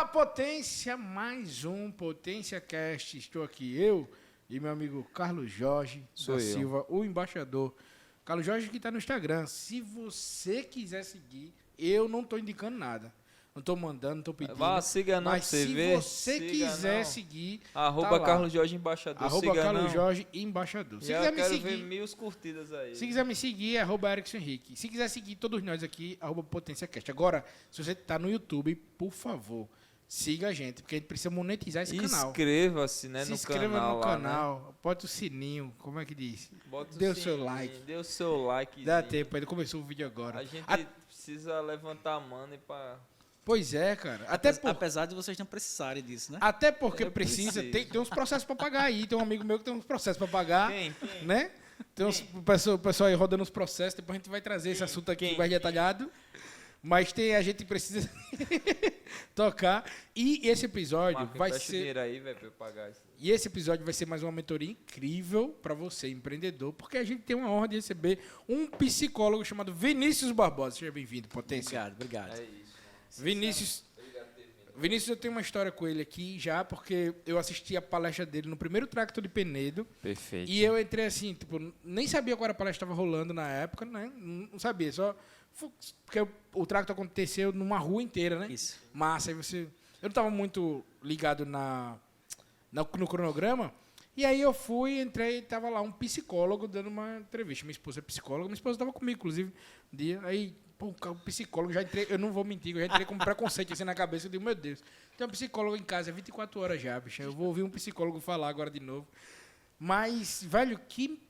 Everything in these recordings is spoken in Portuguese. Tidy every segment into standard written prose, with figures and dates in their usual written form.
Olá, Potência, mais um Potência Cast. Estou aqui eu e meu amigo Carlos Jorge da Silva, o embaixador. Carlos Jorge que está no Instagram. Se você quiser seguir, eu não estou indicando nada. Não estou mandando, não estou pedindo. Vá, siga não, mas você se vê. você quiser seguir, arroba tá Carlos Jorge Embaixador. Arroba siga Carlos não. Jorge Embaixador. Se Já quiser me quero seguir, ver 1000 curtidas aí. se quiser me seguir, é arroba Erickson Henrique. Se quiser seguir todos nós aqui, arroba Potência Cast. Agora, se você está no YouTube, por favor, siga a gente, porque a gente precisa monetizar esse canal. Inscreva-se, né, Se no inscreva canal no lá, canal, né? bota o sininho, como é que diz? Bota Dê o sininho, seu like. Dê o seu like. Dá tempo, ainda começou o vídeo agora. A gente precisa levantar a mano pra... Pois é, cara. Apesar de vocês não precisarem disso, né? Até porque Eu precisa, preciso. tem uns processos para pagar aí. Tem um amigo meu que tem uns processos para pagar. Quem? Né? Tem uns o pessoal aí rodando os processos, depois a gente vai trazer esse assunto aqui mais detalhado. Mas a gente precisa tocar. E esse episódio Marco, vai empresta ser... dinheiro aí, velho, pra eu pagar isso. E esse episódio vai ser mais uma mentoria incrível para você, empreendedor, porque a gente tem uma honra de receber um psicólogo chamado Vinícius Barbosa. Seja bem-vindo, Potência. Obrigado. É isso, mano. Vinícius, eu tenho uma história com ele aqui já, porque eu assisti a palestra dele no primeiro Tracto de Penedo. Perfeito. E eu entrei assim, tipo, nem sabia qual era a palestra que estava rolando na época, né? Não sabia, só... Porque o Tracto aconteceu numa rua inteira, né? Isso. Massa, aí você... Eu não estava muito ligado no cronograma, e aí eu fui, entrei, tava lá um psicólogo dando uma entrevista. Minha esposa é psicóloga, minha esposa estava comigo, inclusive, um dia. Aí, pô, o psicólogo, já entrei, eu não vou mentir, eu já entrei com preconceito assim na cabeça, eu digo, meu Deus, tem um psicólogo em casa, 24 horas já, bicho, eu vou ouvir um psicólogo falar agora de novo. Mas, velho,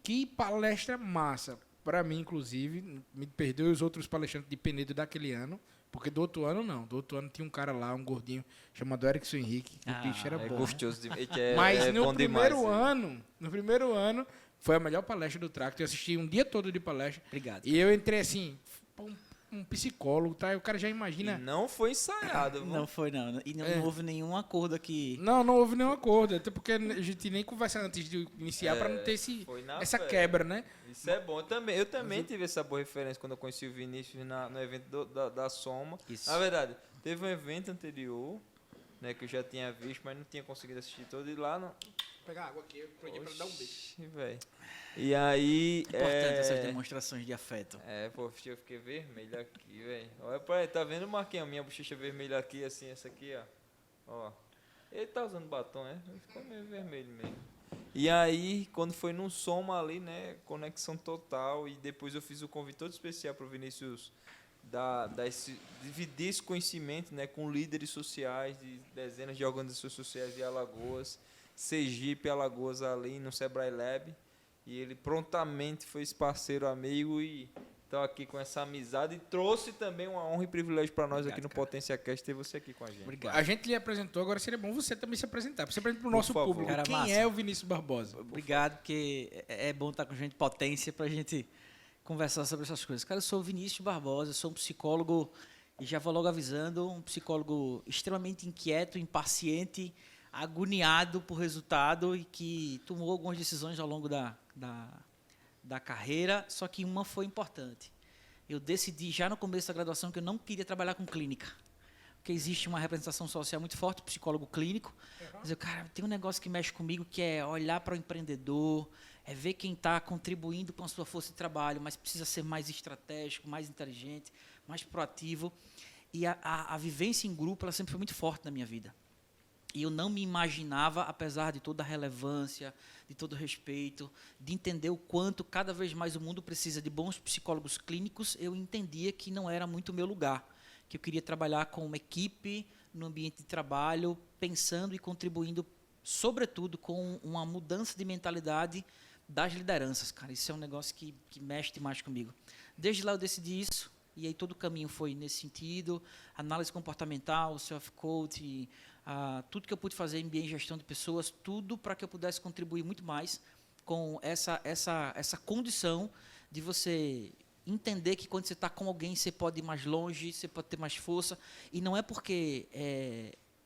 que palestra massa. Para mim, inclusive, me perdoe os outros palestrantes de Penedo daquele ano, porque do outro ano não. Do outro ano tinha um cara lá, um gordinho, chamado Erickson Henrique, que o bicho era É bom. gostoso de... Mas é no bom primeiro demais, no primeiro ano, foi a melhor palestra do Tracto. Eu assisti um dia todo de palestra. Obrigado. E eu entrei assim, um psicólogo, tá? E o cara já E imagina... não foi ensaiado, viu? Não foi, não. E não houve nenhum acordo aqui. Não houve nenhum acordo, até porque a gente nem conversa antes de iniciar para não ter Foi na essa fé. quebra, né? Isso é bom. Eu também tive essa boa referência quando eu conheci o Vinícius no evento da Soma. Isso. Na verdade, teve um evento anterior, né, que eu já tinha visto, mas não tinha conseguido assistir todo. E lá não... Vou pegar água aqui, eu aproveitei para dar um beijo. Oxi, velho. E aí... Importante essas demonstrações de afeto. Pô, eu fiquei vermelho aqui, velho. Olha pra aí, tá vendo, Marquinhos? Minha bochecha vermelha aqui, assim, essa aqui, ó. Ele tá usando batom, né? Ele ficou meio vermelho mesmo. E aí, quando foi num Soma ali, né, conexão total, e depois eu fiz o convite todo especial pro Vinícius dividir esse conhecimento, né, com líderes sociais de dezenas de organizações sociais de Alagoas, Sergipe, Alagoas ali no Sebrae Lab, e ele prontamente foi esse parceiro amigo e tá aqui com essa amizade e trouxe também uma honra e privilégio para nós. Obrigado, aqui no cara. Potência Cast ter você aqui com a gente. Obrigado. A gente lhe apresentou, agora seria bom você também se apresentar. Você apresenta para o Por nosso favor. público. Cara, Quem massa. é o Vinícius Barbosa? Obrigado, porque é bom estar com gente potência pra gente conversar sobre essas coisas. Cara, eu sou o Vinícius Barbosa, eu sou um psicólogo, e já vou logo avisando, um psicólogo extremamente inquieto, impaciente, agoniado por resultado e que tomou algumas decisões ao longo da carreira, só que uma foi importante. Eu decidi já no começo da graduação que eu não queria trabalhar com clínica, porque existe uma representação social muito forte, psicólogo clínico. Mas eu, cara, tem um negócio que mexe comigo que é olhar para o empreendedor, é ver quem está contribuindo com a sua força de trabalho, mas precisa ser mais estratégico, mais inteligente, mais proativo. E a vivência em grupo, ela sempre foi muito forte na minha vida. E eu não me imaginava, apesar de toda a relevância, de todo o respeito, de entender o quanto cada vez mais o mundo precisa de bons psicólogos clínicos, eu entendia que não era muito o meu lugar, que eu queria trabalhar com uma equipe no ambiente de trabalho, pensando e contribuindo, sobretudo, com uma mudança de mentalidade das lideranças. Cara, isso é um negócio que mexe demais comigo. Desde lá eu decidi isso, e aí todo o caminho foi nesse sentido, análise comportamental, self-coaching, tudo que eu pude fazer em MBA em gestão de pessoas, tudo para que eu pudesse contribuir muito mais com essa condição de você entender que quando você está com alguém, você pode ir mais longe, você pode ter mais força, e não é porque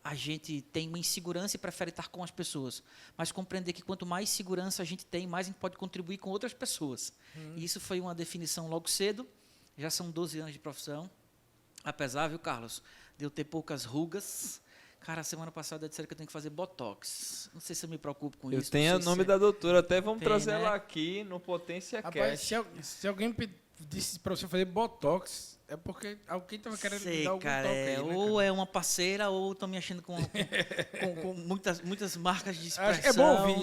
a gente tem uma insegurança e prefere estar com as pessoas, mas compreender que quanto mais segurança a gente tem, mais a gente pode contribuir com outras pessoas. E isso foi uma definição logo cedo, já são 12 anos de profissão, apesar, viu, Carlos, de eu ter poucas rugas, Cara, semana passada disseram que eu tenho que fazer Botox. Não sei se eu me preocupo com Eu isso. tenho não o sei nome se- da doutora, até vamos Tem, trazer né? ela aqui no Potência Rapaz, Cast. se alguém disse pra você fazer Botox, é porque alguém tava querendo Sei, dar algum cara, toque aí, né, ou cara? é uma parceira ou estão me achando com muitas marcas de expressão. Acho que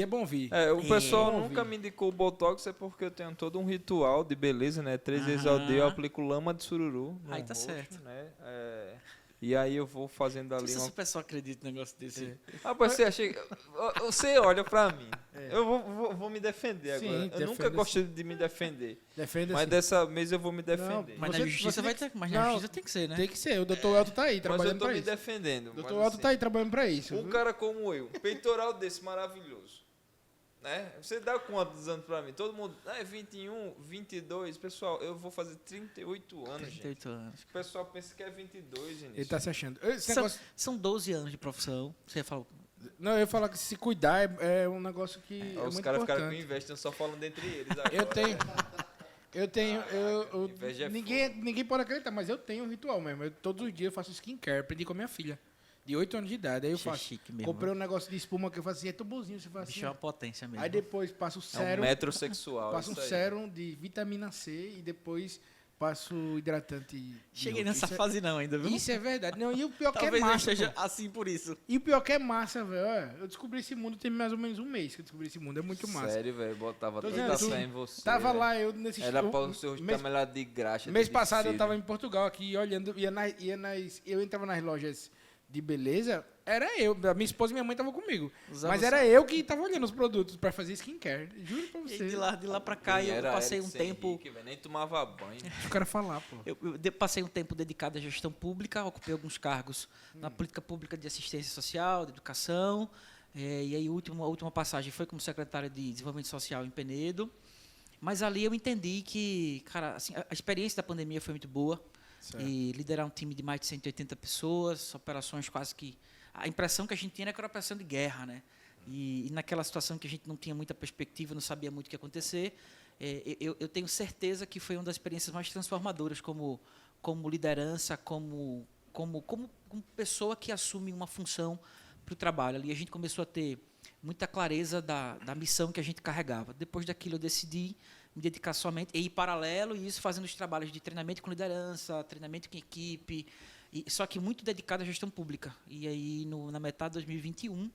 é bom ouvir. O pessoal Vamos nunca ouvir. me indicou o Botox, é porque eu tenho todo um ritual de beleza, né? 3 vezes ao dia eu Aham. aplico lama de sururu no Aí tá rosto, certo. né? E aí eu vou fazendo Não ali sei se uma... o pessoal acredita no negócio desse. Rapaz, você acha que... Você olha pra mim. Eu vou me defender Sim, agora. Eu defenda nunca sim. gostei de me defender. Defenda Mas assim. dessa vez eu vou me defender. Mas Você- na justiça você vai tem ter. Mas não, na justiça tem que ser, né? Tem que ser. O doutor Elton tá aí, Mas eu trabalhando tô pra me isso. defendendo. O mas doutor Elton assim, tá aí trabalhando pra isso. um viu? cara como eu, peitoral desse maravilhoso, né? Você dá quantos anos pra mim? Todo mundo, 21, 22, pessoal, eu vou fazer 38 anos, gente. 38 anos. O pessoal pensa que é 22, gente. Ele tá se achando. Esse São, negócio... são 12 anos de profissão. Você falou. Não, eu ia falar que se cuidar é um negócio que é Os muito caras ficaram com importante. inveja, estão só falando entre eles agora. Eu tenho, inveja é ninguém pode acreditar, mas eu tenho um ritual mesmo. Todos os dias eu faço skincare, aprendi com a minha filha, de 8 anos de idade. Aí eu Isso é faço. chique mesmo. Comprei um negócio de espuma que eu faço assim, é tão bonzinho, você faz Bicho assim. é uma potência mesmo. Aí depois passo o É um sérum, metrosexual. passo um isso aí. sérum de vitamina C e depois passo hidratante. de Cheguei outro. nessa Isso é- fase não ainda, viu? Isso é verdade. Não, e o pior que é Talvez eu massa. esteja pô. assim por isso. E o pior que é massa, velho. Olha, eu descobri esse mundo tem mais ou menos um mês que eu descobri esse mundo. É muito massa. Sério, velho, botava Tô tanta dizendo, fé em você. Tava velho. lá, eu nesse Era eu- para o seu mês, tamelado de graxa. mês de passado eu vestido. tava em Portugal aqui olhando, eu entrava nas lojas de beleza, era eu, a minha esposa e minha mãe estavam comigo. Usava Mas só- era eu que tava olhando os produtos pra fazer skincare. Juro pra E você. de lá pra cá eu Era passei Eric um sem tempo. Henrique, velho, nem tomava banho. Deixa o cara falar, pô. Passei um tempo dedicado à gestão pública, ocupei alguns cargos na política pública de assistência social, de educação, e aí a última passagem foi como secretário de Desenvolvimento Social em Penedo. Mas ali eu entendi que, cara, assim, a experiência da pandemia foi muito boa. Certo. E liderar um time de mais de 180 pessoas, operações quase que... A impressão que a gente tinha era que era uma operação de guerra, né? E naquela situação que a gente não tinha muita perspectiva, não sabia muito o que ia acontecer, eu tenho certeza que foi uma das experiências mais transformadoras como liderança, como pessoa que assume uma função para o trabalho. Ali a gente começou a ter muita clareza da missão que a gente carregava. Depois daquilo eu decidi me dedicar somente, e ir paralelo, e isso fazendo os trabalhos de treinamento com liderança, treinamento com equipe, só que muito dedicado à gestão pública. E aí, na metade de 2021,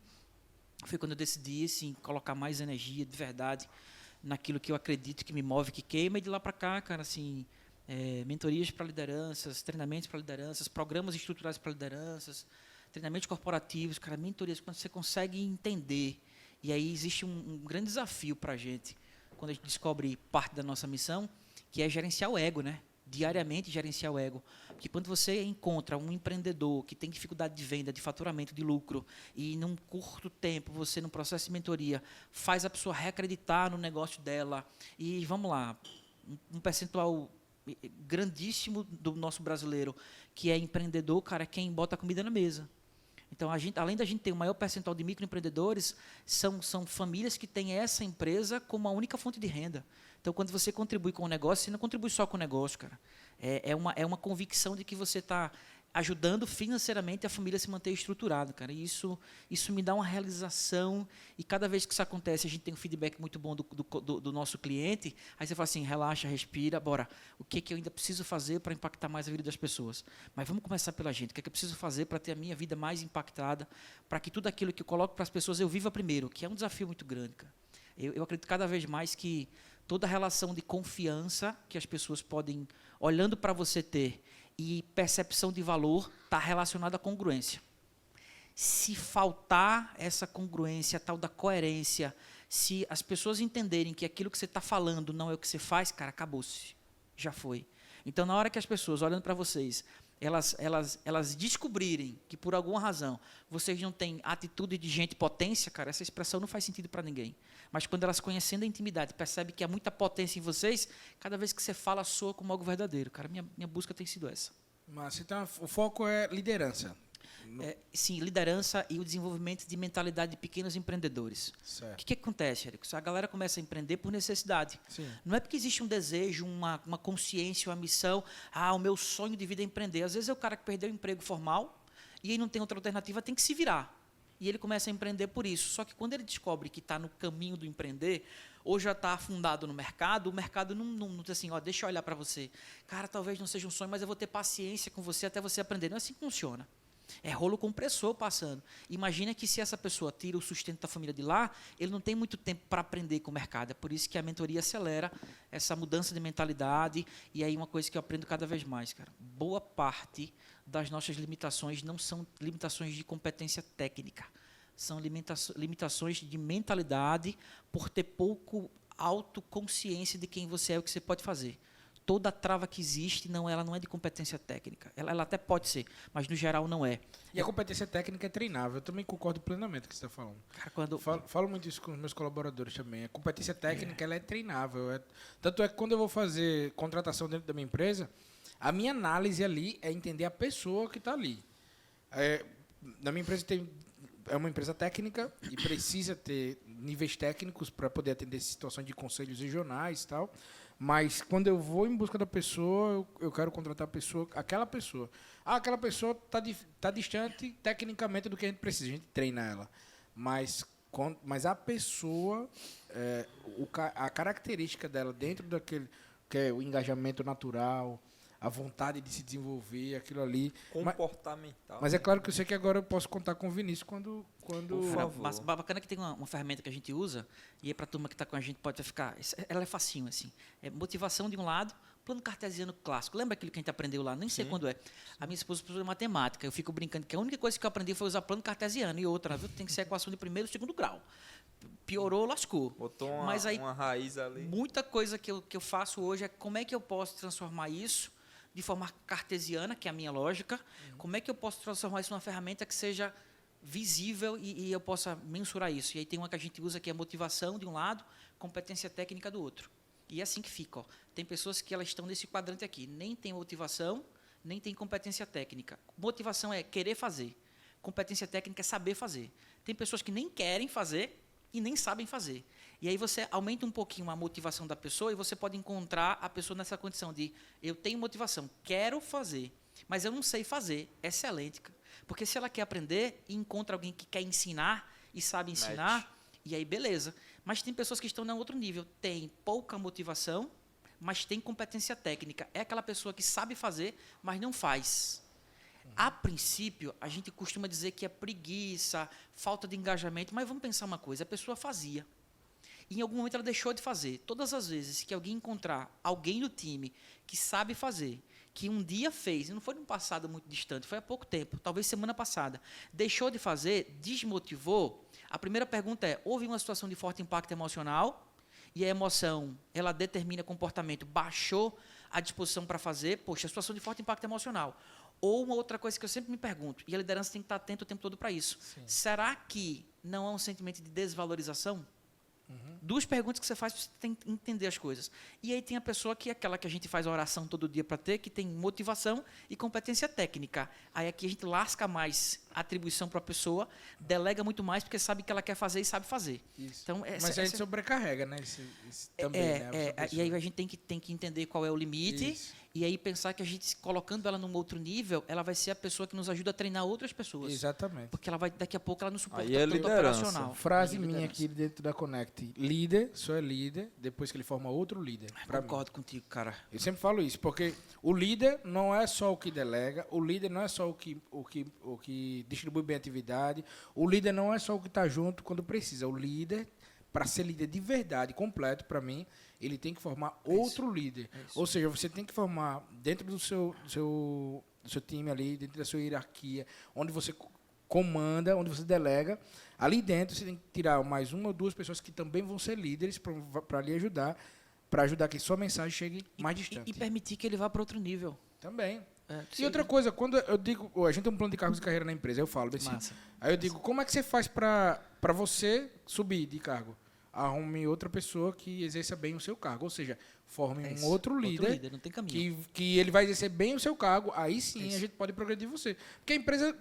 foi quando eu decidi assim, colocar mais energia, de verdade, naquilo que eu acredito que me move, que queima, e de lá para cá, cara, assim, mentorias para lideranças, treinamentos para lideranças, programas estruturais para lideranças, treinamentos corporativos, cara, mentorias, quando você consegue entender. E aí existe um grande desafio para a gente, quando a gente descobre parte da nossa missão, que é gerenciar o ego, né? Diariamente gerenciar o ego. Porque quando você encontra um empreendedor que tem dificuldade de venda, de faturamento, de lucro, e num curto tempo você, no processo de mentoria, faz a pessoa reacreditar no negócio dela, e vamos lá, um percentual grandíssimo do nosso brasileiro que é empreendedor, cara, é quem bota a comida na mesa. Então, além da gente ter o maior percentual de microempreendedores, são famílias que têm essa empresa como a única fonte de renda. Então, quando você contribui com o negócio, você não contribui só com o negócio, cara. É uma convicção de que você está ajudando financeiramente a família a se manter estruturada, cara. E isso me dá uma realização, e cada vez que isso acontece, a gente tem um feedback muito bom do nosso cliente, aí você fala assim, relaxa, respira, bora, o que eu ainda preciso fazer para impactar mais a vida das pessoas? Mas vamos começar pela gente, o que eu preciso fazer para ter a minha vida mais impactada, para que tudo aquilo que eu coloco para as pessoas eu viva primeiro, que é um desafio muito grande, cara. Eu acredito cada vez mais que toda a relação de confiança que as pessoas podem, olhando para você, ter, e percepção de valor está relacionada à congruência. Se faltar essa congruência, a tal da coerência, se as pessoas entenderem que aquilo que você está falando não é o que você faz, cara, acabou-se. Já foi. Então, na hora que as pessoas, olhando para vocês, elas descobrirem que, por alguma razão, vocês não têm atitude de gente potência, cara, essa expressão não faz sentido para ninguém. Mas quando elas, conhecendo a intimidade, percebem que há muita potência em vocês, cada vez que você fala, soa como algo verdadeiro. Cara, minha busca tem sido essa. Mas então o foco é liderança. Sim, liderança e o desenvolvimento de mentalidade de pequenos empreendedores. Certo. O que acontece, Érico? A galera começa a empreender por necessidade. Sim. Não é porque existe um desejo, uma consciência, uma missão. O meu sonho de vida é empreender. Às vezes é o cara que perdeu o emprego formal e aí não tem outra alternativa, tem que se virar. E ele começa a empreender por isso. Só que quando ele descobre que está no caminho do empreender, ou já está afundado no mercado, o mercado não diz assim, ó, deixa eu olhar para você. Cara, talvez não seja um sonho, mas eu vou ter paciência com você até você aprender. Não é assim que funciona. É rolo compressor passando. Imagina que se essa pessoa tira o sustento da família de lá, ele não tem muito tempo para aprender com o mercado. É por isso que a mentoria acelera essa mudança de mentalidade. E aí uma coisa que eu aprendo cada vez mais, cara. Boa parte das nossas limitações não são limitações de competência técnica. São limitações de mentalidade por ter pouco autoconsciência de quem você é e o que você pode fazer. Toda trava que existe, ela não é de competência técnica. Ela até pode ser, mas no geral não é. E a competência técnica é treinável. Eu também concordo plenamente com o que você está falando. Cara, Falo muito isso com os meus colaboradores também. A competência técnica ela é treinável. Tanto é que quando eu vou fazer contratação dentro da minha empresa, a minha análise ali é entender a pessoa que está ali. Na minha empresa é uma empresa técnica e precisa ter níveis técnicos para poder atender situações de conselhos regionais e tal. Mas quando eu vou em busca da pessoa, eu quero contratar aquela pessoa. Aquela pessoa está distante tecnicamente do que a gente precisa, a gente treina ela. Mas a pessoa, a característica dela dentro daquele, que é o engajamento natural, a vontade de se desenvolver, aquilo ali. Comportamental. Mas é claro que eu sei que agora eu posso contar com o Vinícius quando Por favor. Mas bacana que tem uma ferramenta que a gente usa, e para a turma que está com a gente pode ficar. Ela é facinho, assim. É motivação de um lado, plano cartesiano clássico. Lembra aquilo que a gente aprendeu lá? Nem sei quando é. A minha esposa é professora de matemática. Eu fico brincando que a única coisa que eu aprendi foi usar plano cartesiano. E outra, viu? Tem que ser equação de primeiro e segundo grau. Piorou, lascou. Botou Mas aí, uma raiz ali. muita coisa que eu faço hoje é como é que eu posso transformar isso de forma cartesiana, que é a minha lógica. Como é que eu posso transformar isso numa ferramenta que seja visível e eu possa mensurar isso. E aí tem uma que a gente usa que é motivação de um lado, competência técnica do outro. E é assim que fica. Ó. Tem pessoas que elas estão nesse quadrante aqui. Nem tem motivação, nem tem competência técnica. Motivação é querer fazer. Competência técnica é saber fazer. Tem pessoas que nem querem fazer e nem sabem fazer. E aí você aumenta um pouquinho a motivação da pessoa e você pode encontrar a pessoa nessa condição de eu tenho motivação, quero fazer, mas eu não sei fazer. Excelente. Porque se ela quer aprender e encontra alguém que quer ensinar e sabe ensinar, e aí beleza. Mas tem pessoas que estão em outro nível. Tem pouca motivação, mas tem competência técnica. É aquela pessoa que sabe fazer, mas não faz. A princípio, a gente costuma dizer que é preguiça, falta de engajamento, mas vamos pensar uma coisa, a pessoa fazia. E em algum momento ela deixou de fazer. Todas as vezes que alguém encontrar alguém do time que sabe fazer, que um dia fez, e não foi num passado muito distante, foi há pouco tempo, talvez semana passada, deixou de fazer, desmotivou, a primeira pergunta é, houve uma situação de forte impacto emocional, e a emoção, ela determina comportamento, baixou a disposição para fazer, poxa, a situação de forte impacto emocional. Ou uma outra coisa que eu sempre me pergunto, e a liderança tem que estar atenta o tempo todo para isso, será que não há um sentimento de desvalorização? Duas perguntas que você faz para você tem que entender as coisas. E aí tem a pessoa que é aquela que a gente faz a oração todo dia para ter, que tem motivação e competência técnica. Aí aqui a gente lasca mais a atribuição para a pessoa, delega muito mais porque sabe que ela quer fazer e sabe fazer. Isso. Então, mas aí sobrecarrega, né? Também, né? E aí a gente tem que entender qual é o limite. Isso. E aí pensar que a gente, colocando ela num outro nível, ela vai ser a pessoa que nos ajuda a treinar outras pessoas. Exatamente. Porque ela vai, daqui a pouco ela nos suporta Aí é tanto liderança. operacional. Frase Aí é minha liderança. aqui dentro da Connect. Líder só é líder depois que ele forma outro líder. Pra mim. Concordo contigo, cara. Eu sempre falo isso, porque o líder não é só o que delega, o líder não é só o que distribui bem a atividade, o líder não é só o que está junto quando precisa. O líder, para ser líder de verdade, completo, para mim, ele tem que formar outro líder. Ou seja, você tem que formar dentro do seu time ali, dentro da sua hierarquia, onde você comanda, onde você delega. Ali dentro você tem que tirar mais uma ou duas pessoas que também vão ser líderes para lhe ajudar, para ajudar que sua mensagem chegue mais distante. E permitir que ele vá para outro nível. Também. É, E outra coisa, quando eu digo, a gente tem um plano de cargos de carreira na empresa, eu falo assim. Massa. Aí eu digo, como é que você faz para você subir de cargo? arrume outra pessoa que exerça bem o seu cargo. Ou seja, forme um isso. outro líder, Não tem caminho. que ele vai exercer bem o seu cargo, aí sim a gente pode progredir você. Porque a empresa,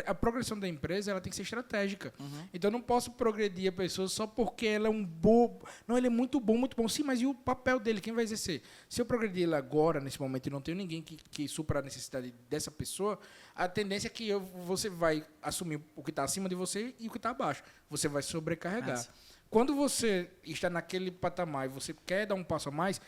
a progressão da empresa, ela tem que ser estratégica. Então eu não posso progredir a pessoa só porque ela é um bobo. Não, ele é muito bom, muito bom. Sim, mas e o papel dele? Quem vai exercer? Se eu progredir ele agora, nesse momento, e não tenho ninguém que supra a necessidade dessa pessoa, a tendência é que você vai assumir o que está acima de você e o que está abaixo. Você vai sobrecarregar. Quando você está naquele patamar e você quer dar um passo a mais,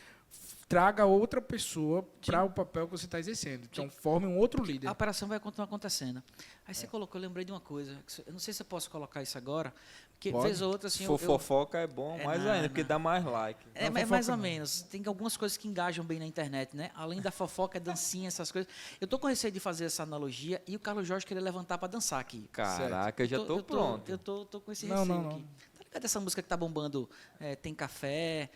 traga outra pessoa para o papel que você está exercendo. Então, forme um outro líder. A operação vai continuar acontecendo. Aí você colocou, eu lembrei de uma coisa. Eu não sei se eu posso colocar isso agora, porque vez ou outra... Assim, fofoca é bom, mais ainda, porque dá mais like. É mais ou menos. Tem algumas coisas que engajam bem na internet, né? Além da fofoca, dancinha, essas coisas. Eu tô com receio de fazer essa analogia e o Carlos Jorge querer levantar para dançar aqui. Caraca, eu já tô pronto. Eu tô com esse receio aqui. Cadê essa música que tá bombando? Tem café,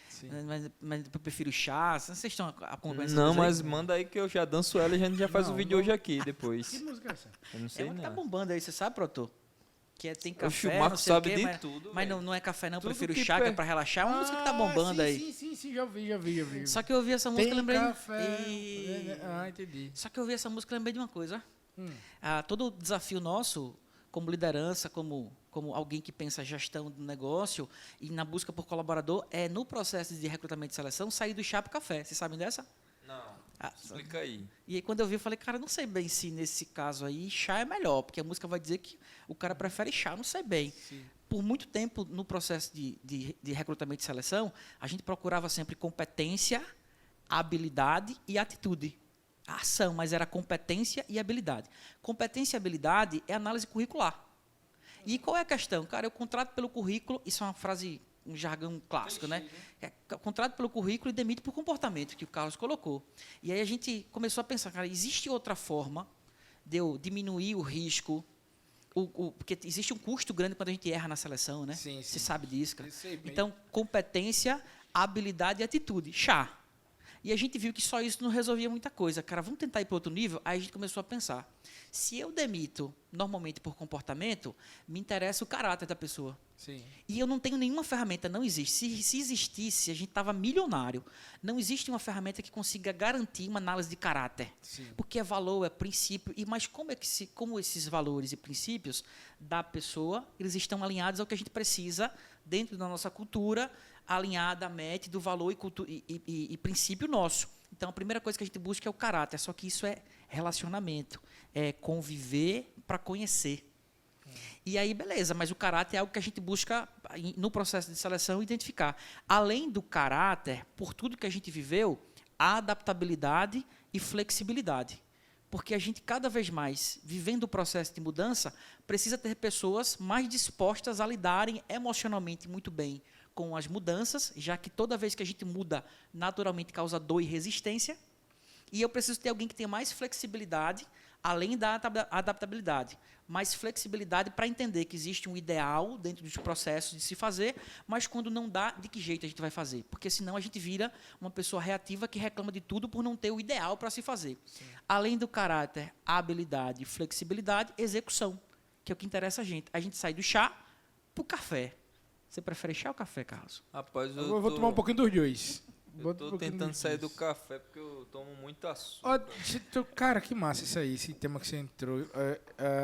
mas eu prefiro chá. Vocês estão acompanhando essa Não, música mas aí? manda aí que eu já danço ela e a gente já faz o vídeo hoje aqui depois. Que música é essa? Eu não É sei uma que tá não. bombando aí, você sabe, Proto? Que tem Oxe, café, o Marco não sei sabe o quê, de mas, tudo, mas velho. não é café não, Tudo prefiro que chá, que é pra relaxar. É uma música que tá bombando aí. Sim, já vi. Só que eu ouvi essa música e Tem lembrei... café. Entendi. Só que eu ouvi essa música e lembrei de uma coisa. Todo o desafio nosso, como liderança, como alguém que pensa gestão do negócio e na busca por colaborador, é no processo de recrutamento e seleção sair do chá para café. Vocês sabem dessa? Não, explica aí. E aí quando eu vi, eu falei, cara, não sei bem se nesse caso aí chá é melhor, porque a música vai dizer que o cara prefere chá, não sei bem. Sim. Por muito tempo, no processo de recrutamento e seleção, a gente procurava sempre competência, habilidade e atitude. A ação, mas era competência e habilidade. Competência e habilidade é análise curricular. E qual é a questão? Cara, eu contrato pelo currículo, isso é uma frase, um jargão clássico, né? Contrato pelo currículo e demito por comportamento, que o Carlos colocou. E aí a gente começou a pensar, cara, existe outra forma de eu diminuir o risco, porque existe um custo grande quando a gente erra na seleção, né? Sim. Você sabe disso, cara. Sei bem. Então, competência, habilidade e atitude. Chá. E a gente viu que só isso não resolvia muita coisa. Cara, vamos tentar ir para outro nível? Aí a gente começou a pensar. Se eu demito normalmente por comportamento, me interessa o caráter da pessoa. Sim. E eu não tenho nenhuma ferramenta, não existe. Se existisse, a gente estava milionário. Não existe uma ferramenta que consiga garantir uma análise de caráter. Sim. Porque é valor, é princípio. Mas como esses valores e princípios da pessoa, eles estão alinhados ao que a gente precisa dentro da nossa cultura, alinhada à MET do valor e princípio nosso. Então, a primeira coisa que a gente busca é o caráter, só que isso é relacionamento, é conviver para conhecer. E aí, beleza, mas o caráter é algo que a gente busca, no processo de seleção, identificar. Além do caráter, por tudo que a gente viveu, a adaptabilidade e flexibilidade. Porque a gente, cada vez mais, vivendo o processo de mudança, precisa ter pessoas mais dispostas a lidarem emocionalmente muito bem com as mudanças, já que toda vez que a gente muda, naturalmente causa dor e resistência. E eu preciso ter alguém que tenha mais flexibilidade, além da adaptabilidade. Mais flexibilidade para entender que existe um ideal dentro dos processos de se fazer, mas quando não dá, de que jeito a gente vai fazer? Porque senão a gente vira uma pessoa reativa que reclama de tudo por não ter o ideal para se fazer. Sim. Além do caráter, habilidade, flexibilidade, execução, que é o que interessa a gente. A gente sai do chá para o café. Você prefere chá ou café, Carlos? Rapaz, Eu vou tomar um pouquinho dos dois. Eu tô tentando sair do café porque eu tomo muito açúcar. Cara, que massa isso aí, esse tema que você entrou.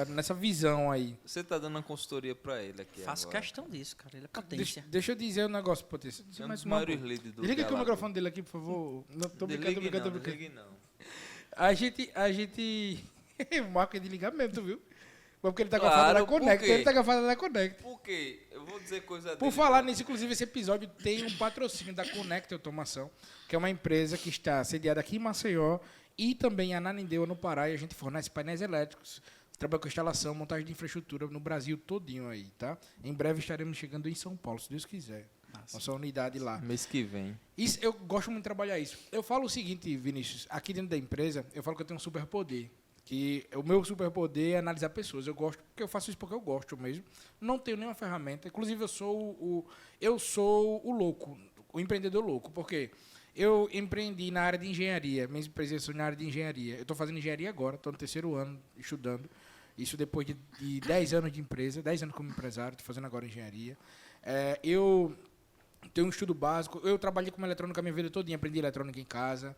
Nessa visão aí. Você tá dando uma consultoria pra ele aqui Faço agora. questão disso, cara. Ele é potência. Deixa eu dizer um negócio, potência. É um dos maiores líderes do Desliga aqui o Galápagos. microfone dele aqui, por favor. Não, tô brincando. Não desligue não. A gente... O Marco é de ligar mesmo, tu viu? Porque ele tá com a Claro, fada da por Connect. quê? Ele tá com a fada da Connect. Por quê? Eu vou dizer coisa dele. Por falar nisso, inclusive, esse episódio tem um patrocínio da Connect Automação, que é uma empresa que está sediada aqui em Maceió e também em Ananindeua, no Pará, e a gente fornece painéis elétricos, trabalha com instalação, montagem de infraestrutura no Brasil todinho aí, tá? Em breve estaremos chegando em São Paulo, se Deus quiser. Nossa unidade lá. Mês que vem. Isso, eu gosto muito de trabalhar isso. Eu falo o seguinte, Vinícius, aqui dentro da empresa, eu falo que eu tenho um superpoder. Que o meu superpoder é analisar pessoas. Eu gosto, porque eu faço isso porque eu gosto mesmo. Não tenho nenhuma ferramenta. Inclusive, eu sou o louco, o empreendedor louco, porque eu empreendi na área de engenharia. Minha empresa é na área de engenharia. Eu estou fazendo engenharia agora, estou no 3º ano estudando. Isso depois de 10 anos de empresa, 10 anos como empresário, estou fazendo agora engenharia. Eu tenho um estudo básico. Eu trabalhei com eletrônica a minha vida toda, aprendi eletrônica em casa.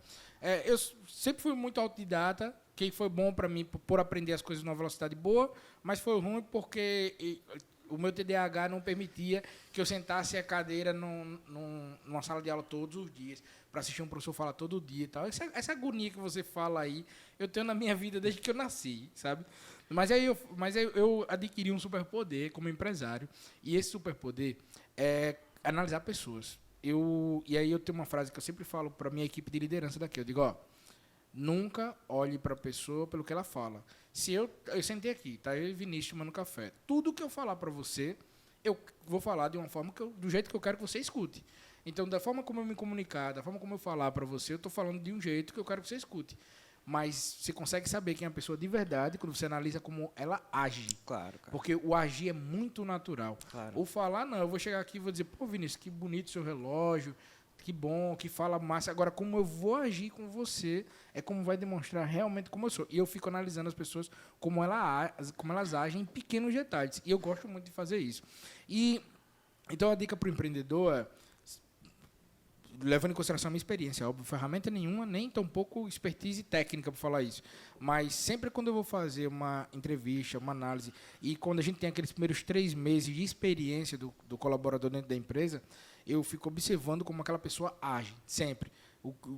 Eu sempre fui muito autodidata, que foi bom para mim por aprender as coisas numa velocidade boa, mas foi ruim porque o meu TDAH não permitia que eu sentasse a cadeira numa sala de aula todos os dias, para assistir um professor falar todo dia e tal. Essa agonia que você fala aí, eu tenho na minha vida desde que eu nasci, sabe? Mas aí eu adquiri um superpoder como empresário, e esse superpoder é analisar pessoas. E aí eu tenho uma frase que eu sempre falo para minha equipe de liderança daqui. Eu digo, ó, nunca olhe para a pessoa pelo que ela fala. Se eu sentei aqui, tá eu e Vinícius tomando café. Tudo que eu falar para você, eu vou falar de uma forma do jeito que eu quero que você escute. Então, da forma como eu me comunicar, da forma como eu falar para você, eu estou falando de um jeito que eu quero que você escute. Mas você consegue saber quem é a pessoa de verdade quando você analisa como ela age. Claro, cara. Porque o agir é muito natural. Claro. O falar, não. Eu vou chegar aqui e vou dizer, pô, Vinícius, que bonito seu relógio, que bom, que fala massa. Agora, como eu vou agir com você, é como vai demonstrar realmente como eu sou. E eu fico analisando as pessoas como elas agem em pequenos detalhes. E eu gosto muito de fazer isso. Então, a dica para o empreendedor é, levando em consideração a minha experiência, óbvio, ferramenta nenhuma, nem tampouco expertise técnica para falar isso. Mas sempre quando eu vou fazer uma entrevista, uma análise, e quando a gente tem aqueles primeiros 3 meses de experiência do colaborador dentro da empresa, eu fico observando como aquela pessoa age, sempre.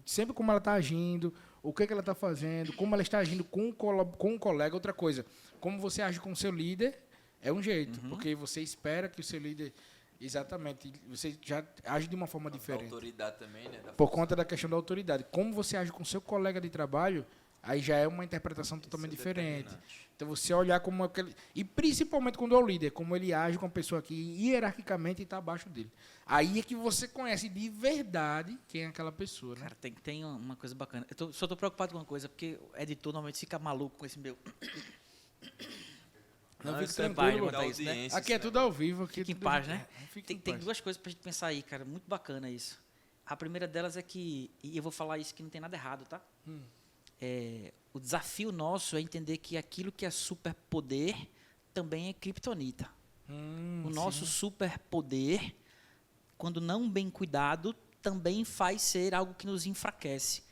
Sempre como ela está agindo, o que ela está fazendo, como ela está agindo com um colega, outra coisa. Como você age com o seu líder, é um jeito, porque você espera que o seu líder... Exatamente. Você já age de uma forma diferente. A autoridade também, né? Por conta da questão da autoridade. Como você age com o seu colega de trabalho, aí já é uma interpretação totalmente diferente. Então, você olhar como aquele... E principalmente quando é o líder, como ele age com a pessoa que hierarquicamente está abaixo dele. Aí é que você conhece de verdade quem é aquela pessoa, né? Cara, tem uma coisa bacana. Só estou preocupado com uma coisa, porque o editor normalmente fica maluco com esse meu... Não, fique isso é tranquilo. pai, isso, né? Aqui é tudo ao vivo. Aqui Fique em tudo paz, né? Tem 2 coisas pra gente pensar aí, cara. Muito bacana isso. A primeira delas é que, e eu vou falar isso que não tem nada errado, tá? O desafio nosso é entender que aquilo que é superpoder também é criptonita. O nosso superpoder, quando não bem cuidado, também faz ser algo que nos enfraquece.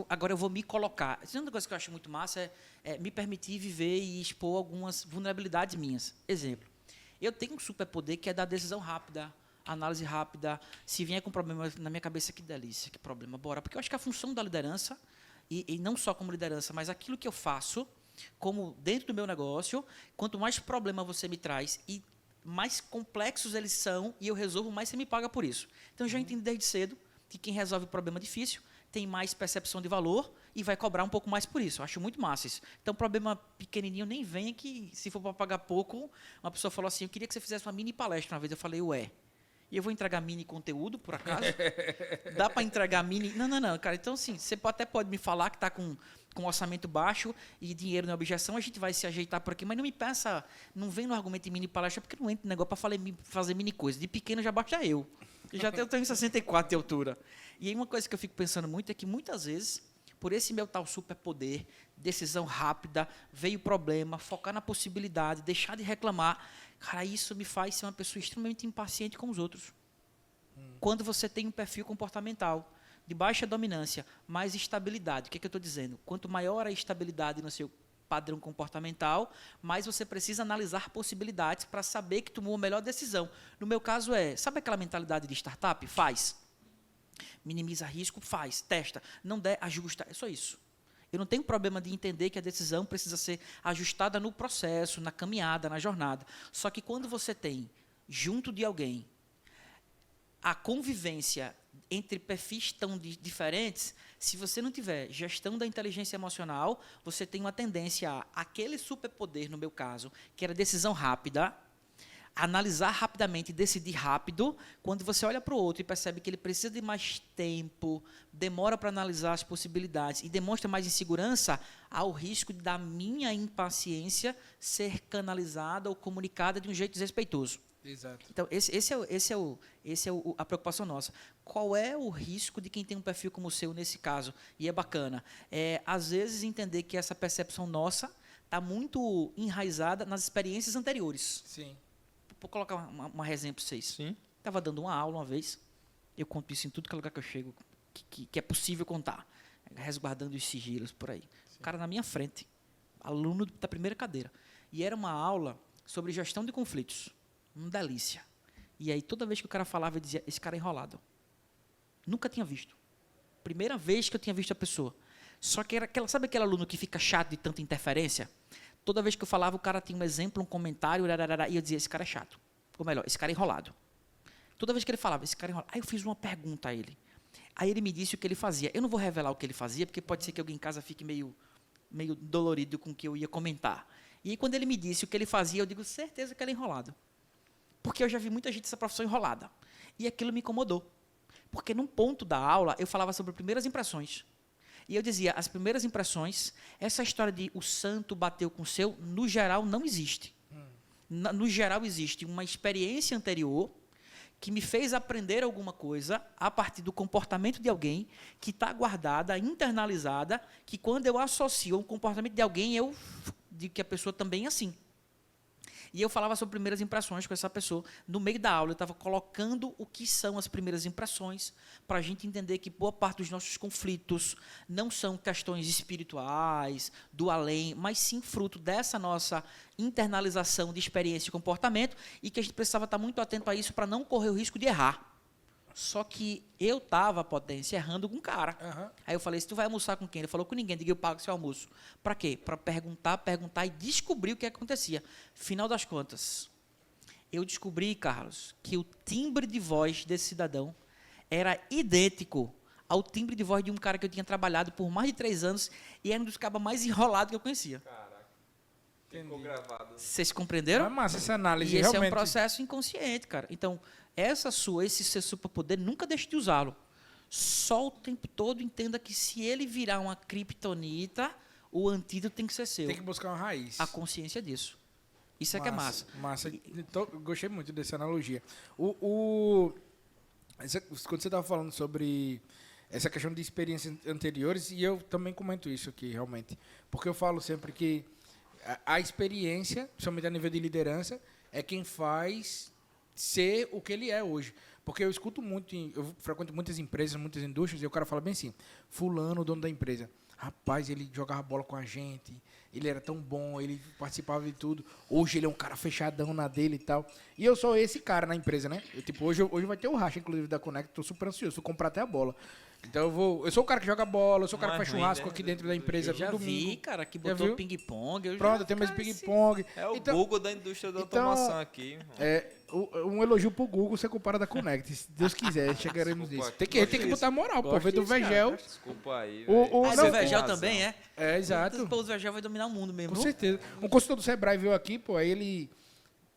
Agora eu vou me colocar. Uma coisa que eu acho muito massa é me permitir viver e expor algumas vulnerabilidades minhas. Exemplo, eu tenho um superpoder que é dar decisão rápida, análise rápida. Se vier com problema na minha cabeça, que delícia, que problema, bora. Porque eu acho que a função da liderança, e não só como liderança, mas aquilo que eu faço, como dentro do meu negócio, quanto mais problema você me traz e mais complexos eles são e eu resolvo, mais você me paga por isso. Então, eu já entendi desde cedo que quem resolve problema difícil tem mais percepção de valor e vai cobrar um pouco mais por isso. Eu acho muito massa isso. Então, problema pequenininho nem vem, que se for para pagar pouco, uma pessoa falou assim, eu queria que você fizesse uma mini palestra uma vez. Eu falei, ué, e eu vou entregar mini conteúdo, por acaso? Dá para entregar mini? Não, cara. Então, assim, você até pode me falar que está com orçamento baixo e dinheiro na objeção, a gente vai se ajeitar por aqui, mas não me peça, não vem no argumento de mini palestra, porque não entra no negócio para fazer mini coisa. De pequeno já basta eu. Já tenho 64 de altura. E aí uma coisa que eu fico pensando muito é que muitas vezes, por esse meu tal superpoder, decisão rápida, veio problema, focar na possibilidade, deixar de reclamar, cara, isso me faz ser uma pessoa extremamente impaciente com os outros. Quando você tem um perfil comportamental de baixa dominância, mais estabilidade. O que é que eu estou dizendo? Quanto maior a estabilidade no seu padrão comportamental, mais você precisa analisar possibilidades para saber que tomou a melhor decisão. No meu caso sabe aquela mentalidade de startup? Faz. Minimiza risco? Faz. Testa. Não der, ajusta. É só isso. Eu não tenho problema de entender que a decisão precisa ser ajustada no processo, na caminhada, na jornada. Só que quando você tem, junto de alguém, a convivência entre perfis tão diferentes, se você não tiver gestão da inteligência emocional, você tem uma tendência a aquele superpoder, no meu caso, que era decisão rápida, analisar rapidamente e decidir rápido. Quando você olha para o outro e percebe que ele precisa de mais tempo, demora para analisar as possibilidades e demonstra mais insegurança, há o risco da minha impaciência ser canalizada ou comunicada de um jeito desrespeitoso. Exato. Então, esse é a preocupação nossa. Qual é o risco de quem tem um perfil como o seu nesse caso? E é bacana. Às vezes, entender que essa percepção nossa está muito enraizada nas experiências anteriores. Sim. Vou colocar um exemplo para vocês. Sim. Estava dando uma aula uma vez, eu conto isso em tudo que é lugar que eu chego, que é possível contar, resguardando os sigilos por aí. O cara na minha frente, aluno da primeira cadeira. E era uma aula sobre gestão de conflitos. Uma delícia. E aí, toda vez que o cara falava, eu dizia, esse cara é enrolado. Nunca tinha visto. Primeira vez que eu tinha visto a pessoa. Só que era aquela, sabe aquele aluno que fica chato de tanta interferência? Toda vez que eu falava, o cara tinha um exemplo, um comentário, e eu dizia, esse cara é chato. Ou melhor, esse cara é enrolado. Toda vez que ele falava, esse cara é enrolado. Aí eu fiz uma pergunta a ele. Aí ele me disse o que ele fazia. Eu não vou revelar o que ele fazia, porque pode ser que alguém em casa fique meio dolorido com o que eu ia comentar. E aí, quando ele me disse o que ele fazia, eu digo, certeza que ele é enrolado. Porque eu já vi muita gente dessa profissão enrolada. E aquilo me incomodou. Porque num ponto da aula, eu falava sobre primeiras impressões. E eu dizia, as primeiras impressões, essa história de o santo bateu com o seu, no geral, não existe. No geral, existe uma experiência anterior que me fez aprender alguma coisa a partir do comportamento de alguém que está guardada, internalizada, que quando eu associo um comportamento de alguém, eu digo que a pessoa também é assim. E eu falava sobre primeiras impressões com essa pessoa. No meio da aula, eu estava colocando o que são as primeiras impressões, para a gente entender que boa parte dos nossos conflitos não são questões espirituais, do além, mas sim fruto dessa nossa internalização de experiência e comportamento, e que a gente precisava estar muito atento a isso para não correr o risco de errar. Só que eu estava, Potência, errando com um cara. Aham. Aí eu falei, se tu vai almoçar com quem? Ele falou, com ninguém. Diga, eu pago seu almoço. Para quê? Para perguntar e descobrir o que acontecia. Final das contas, eu descobri, Carlos, que o timbre de voz desse cidadão era idêntico ao timbre de voz de um cara que eu tinha trabalhado por mais de 3 anos e era um dos cabas mais enrolados que eu conhecia. Caraca. Ficou gravado. Vocês compreenderam? É massa essa análise, E esse realmente. é um processo inconsciente, cara. Então, esse seu superpoder, nunca deixe de usá-lo. Só o tempo todo entenda que se ele virar uma kriptonita, o antídoto tem que ser seu. Tem que buscar uma raiz. A consciência disso. Isso é que é massa. Massa. Então, eu gostei muito dessa analogia. Quando você estava falando sobre essa questão de experiências anteriores, e eu também comento isso aqui, realmente. Porque eu falo sempre que a experiência, principalmente a nível de liderança, é quem faz ser o que ele é hoje. Porque eu escuto muito, eu frequento muitas empresas, muitas indústrias, e o cara fala bem assim, fulano, o dono da empresa, rapaz, ele jogava bola com a gente, ele era tão bom, ele participava de tudo, hoje ele é um cara fechadão na dele e tal. E eu sou esse cara na empresa, né? Hoje vai ter o racha, inclusive, da Connect, tô super ansioso, vou comprar até a bola. Então eu sou o cara que joga bola, eu sou o cara que faz churrasco aqui dentro da empresa Eu já todo domingo. vi, cara, que botou ping-pong. Pronto, eu tenho mais ping-pong. É o Então, Google da indústria da automação aqui, irmão. um elogio pro Google ser comparado à Connect. Se Deus quiser, chegaremos Desculpa, nisso. Tem que botar moral, pô. Vem do Vegel. Desculpa aí, Ah, não, o Vegel também, é? É, exato. Pô, o Vegel vai dominar o mundo mesmo. Com certeza. Um consultor do Sebrae veio aqui, pô, aí ele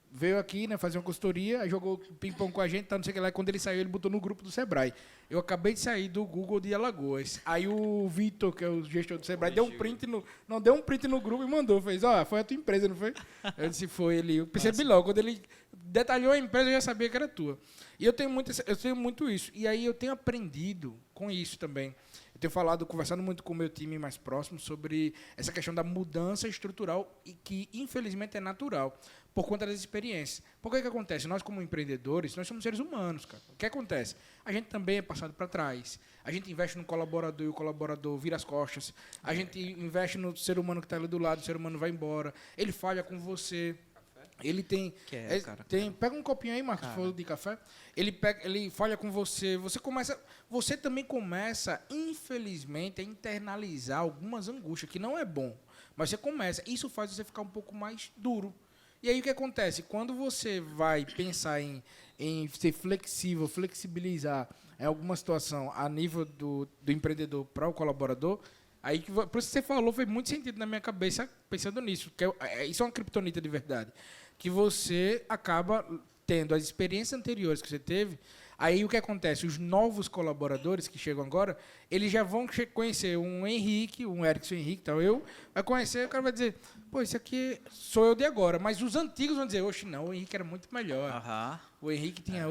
veio aqui, né, fazer uma consultoria, aí jogou ping-pong com a gente, tá, não sei o que lá, e quando ele saiu, ele botou no grupo do Sebrae. Eu acabei de sair do Google de Alagoas. Aí o Vitor, que é o gestor do Sebrae, deu um print no grupo e mandou, fez, foi a tua empresa, não foi? Eu disse, foi ele. Eu percebi logo, quando ele detalhou a empresa, eu já sabia que era tua. E eu tenho muito isso. E aí eu tenho aprendido com isso também. Eu tenho conversado muito com o meu time mais próximo sobre essa questão da mudança estrutural e que, infelizmente, é natural, por conta das experiências. Por que acontece? Nós, como empreendedores, nós somos seres humanos, cara. O que acontece? A gente também é passado para trás. A gente investe no colaborador e o colaborador vira as costas. A gente investe no ser humano que está ali do lado, o ser humano vai embora. Ele falha com você. Ele tem, pega um copinho aí, Marcos, falou de café. Ele falha com você. Você também começa, infelizmente, a internalizar algumas angústias, que não é bom. Mas você começa. Isso faz você ficar um pouco mais duro. E aí o que acontece? Quando você vai pensar em ser flexível, flexibilizar em alguma situação a nível do empreendedor para o colaborador, aí por isso que você falou, fez muito sentido na minha cabeça pensando nisso. Isso é uma criptonita de verdade. Que você acaba tendo as experiências anteriores que você teve. Aí o que acontece? Os novos colaboradores que chegam agora, eles já vão conhecer um Henrique, um Erickson Henrique, tal. Vai conhecer, o cara vai dizer, pô, esse aqui sou eu de agora. Mas os antigos vão dizer, oxe, não, o Henrique era muito melhor. O Henrique tinha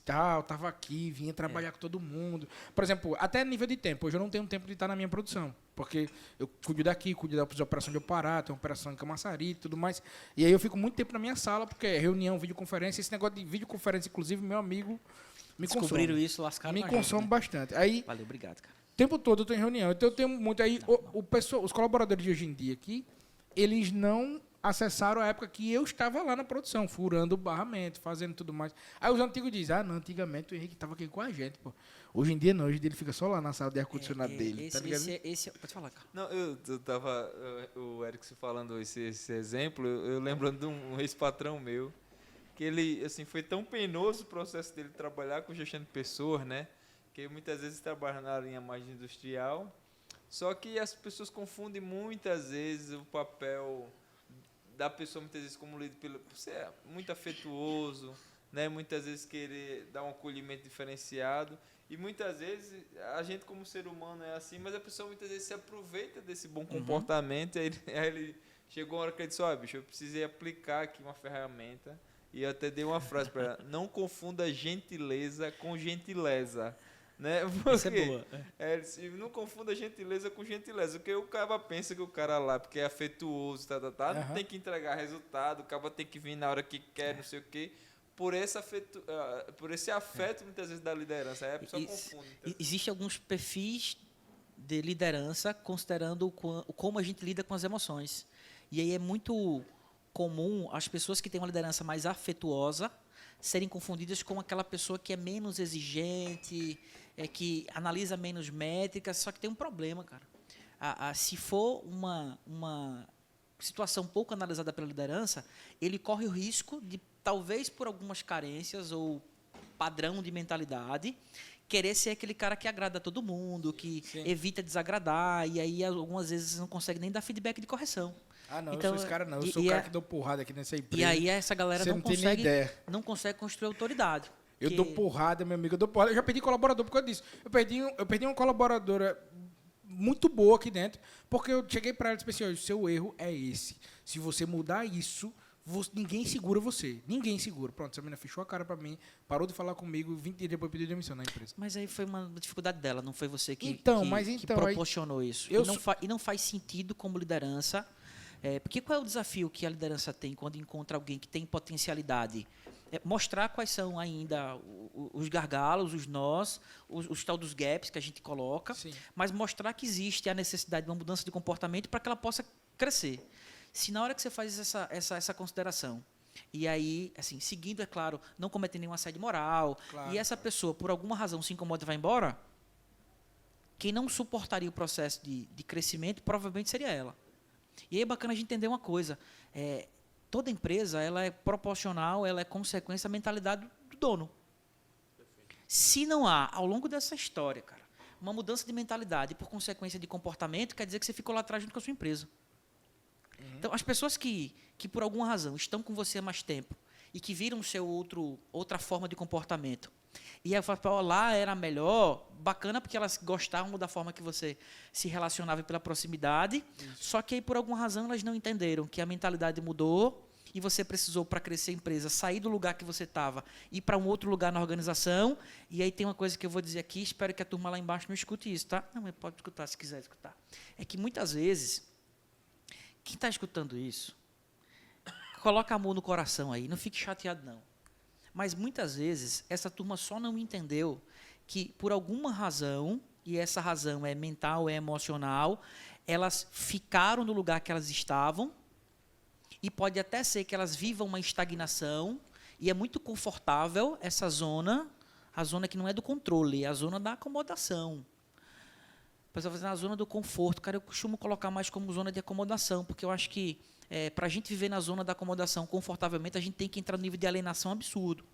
tal, tava aqui, vinha trabalhar com todo mundo. Por exemplo, até nível de tempo. Hoje eu não tenho tempo de estar na minha produção. Porque eu cuido daqui, cuido da operação de Opará, tem operação em Camaçari e tudo mais. E aí eu fico muito tempo na minha sala, porque é reunião, videoconferência. Esse negócio de videoconferência, inclusive, meu amigo me Descobriram consome. isso, lascaram Me a consome gente, né? bastante. Aí, Valeu, obrigado, cara. o tempo todo eu tô em reunião. Então eu tenho muito aí. Os colaboradores de hoje em dia aqui, eles não acessaram a época que eu estava lá na produção, furando o barramento, fazendo tudo mais. Aí os antigos dizem, não, antigamente o Henrique estava aqui com a gente, pô. Hoje em dia não, hoje em dia ele fica só lá na sala de ar-condicionado dele, tá ligado? Pode falar, cara. Não, eu tava, o Erickson falando esse exemplo, eu lembrando de um ex-patrão meu, que ele, assim, foi tão penoso o processo dele trabalhar com gestão de pessoas, né? Que muitas vezes trabalha na linha mais industrial, só que as pessoas confundem muitas vezes o papel da pessoa, muitas vezes, como líder, por ser muito afetuoso, né? Muitas vezes querer dar um acolhimento diferenciado. E muitas vezes a gente, como ser humano, é assim, mas a pessoa muitas vezes se aproveita desse bom comportamento. Aí ele chegou uma hora que ele disse: bicho, eu precisei aplicar aqui uma ferramenta. E eu até dei uma frase para ela: não confunda gentileza com gentileza. Né? Isso é boa. Ele disse, não confunda gentileza com gentileza. Porque o cara pensa que o cara lá, porque é afetuoso, não tem que entregar resultado, o cara tem que vir na hora que quer, não sei o quê. Por esse afeto, muitas vezes, da liderança. Aí a pessoa confunde. Existem alguns perfis de liderança considerando como a gente lida com as emoções. E aí é muito comum as pessoas que têm uma liderança mais afetuosa serem confundidas com aquela pessoa que é menos exigente, que analisa menos métricas, só que tem um problema, cara. Se for uma situação pouco analisada pela liderança, ele corre o risco de, talvez por algumas carências ou padrão de mentalidade, querer ser aquele cara que agrada a todo mundo, que evita desagradar, e aí algumas vezes não consegue nem dar feedback de correção. Não, então, eu sou esse cara não. Eu sou o cara que dou porrada aqui nessa empresa. E aí essa galera não consegue construir autoridade. Eu dou porrada, meu amigo, eu dou porrada. Eu já perdi colaborador por causa disso. Eu perdi uma colaboradora muito boa aqui dentro, porque eu cheguei para ela e disse assim: o seu erro é esse. Se você mudar isso, ninguém segura você. Ninguém segura. Pronto, essa menina fechou a cara para mim, parou de falar comigo, 20 dias depois pediu demissão na empresa. Mas aí foi uma dificuldade dela, não foi você que proporcionou isso. E não faz sentido como liderança. Porque qual é o desafio que a liderança tem quando encontra alguém que tem potencialidade? Mostrar quais são ainda os gargalos, os nós, os tal dos gaps que a gente coloca, mas mostrar que existe a necessidade de uma mudança de comportamento para que ela possa crescer. Se na hora que você faz essa consideração, e aí, assim, seguindo, é claro, não cometer nenhum assédio moral, e essa pessoa, por alguma razão, se incomoda e vai embora, quem não suportaria o processo de crescimento provavelmente seria ela. E aí é bacana a gente entender uma coisa: toda empresa ela é proporcional, ela é consequência da mentalidade do dono. Perfeito. Se não há, ao longo dessa história, cara, uma mudança de mentalidade por consequência de comportamento, quer dizer que você ficou lá atrás junto com a sua empresa. Então, as pessoas que por alguma razão estão com você há mais tempo e que viram outra forma de comportamento, e aí eu falo, lá era melhor, bacana, porque elas gostavam da forma que você se relacionava pela proximidade, só que aí por alguma razão elas não entenderam que a mentalidade mudou e você precisou, para crescer a empresa, sair do lugar que você estava e ir para um outro lugar na organização. E aí tem uma coisa que eu vou dizer aqui, espero que a turma lá embaixo não escute isso, tá? Não, mas pode escutar se quiser escutar. É que muitas vezes, quem está escutando isso, coloca a mão no coração aí, não fique chateado não. Mas muitas vezes essa turma só não entendeu que por alguma razão, e essa razão é mental, é emocional, elas ficaram no lugar que elas estavam e pode até ser que elas vivam uma estagnação e é muito confortável essa zona, a zona que não é do controle, é a zona da acomodação. O pessoal fazendo a zona do conforto, cara, eu costumo colocar mais como zona de acomodação, porque eu acho que para a gente viver na zona da acomodação confortavelmente, a gente tem que entrar no nível de alienação absurdo.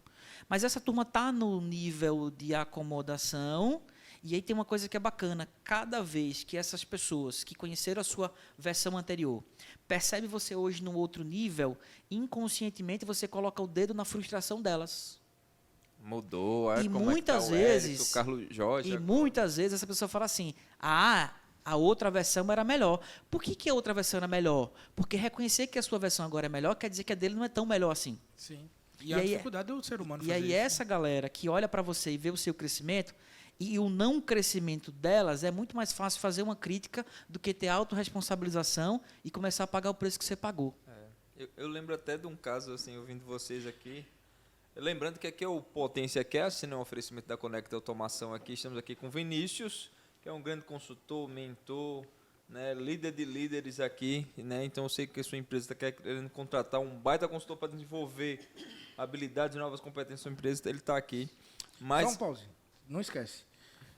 Mas essa turma está no nível de acomodação, e aí tem uma coisa que é bacana: cada vez que essas pessoas que conheceram a sua versão anterior percebem você hoje num outro nível, inconscientemente você coloca o dedo na frustração delas. Mudou, e muitas vezes, o Carlos Jorge. E muitas vezes essa pessoa fala assim: a outra versão era melhor. Por que a outra versão era melhor? Porque reconhecer que a sua versão agora é melhor quer dizer que a dele não é tão melhor assim. Sim. E a dificuldade do ser humano E fazer aí isso. essa galera que olha para você e vê o seu crescimento e o não crescimento delas, é muito mais fácil fazer uma crítica do que ter autorresponsabilização e começar a pagar o preço que você pagou. Eu lembro até de um caso, assim, ouvindo vocês aqui. Lembrando que aqui é o Potência Cast, né, um oferecimento da Conecta Automação aqui. Estamos aqui com o Vinícius, que é um grande consultor, mentor, né, líder de líderes aqui, né? Então eu sei que a sua empresa está querendo contratar um baita consultor para desenvolver habilidades e novas competências da sua empresa, ele está aqui. Mas Só um pause. Não esquece.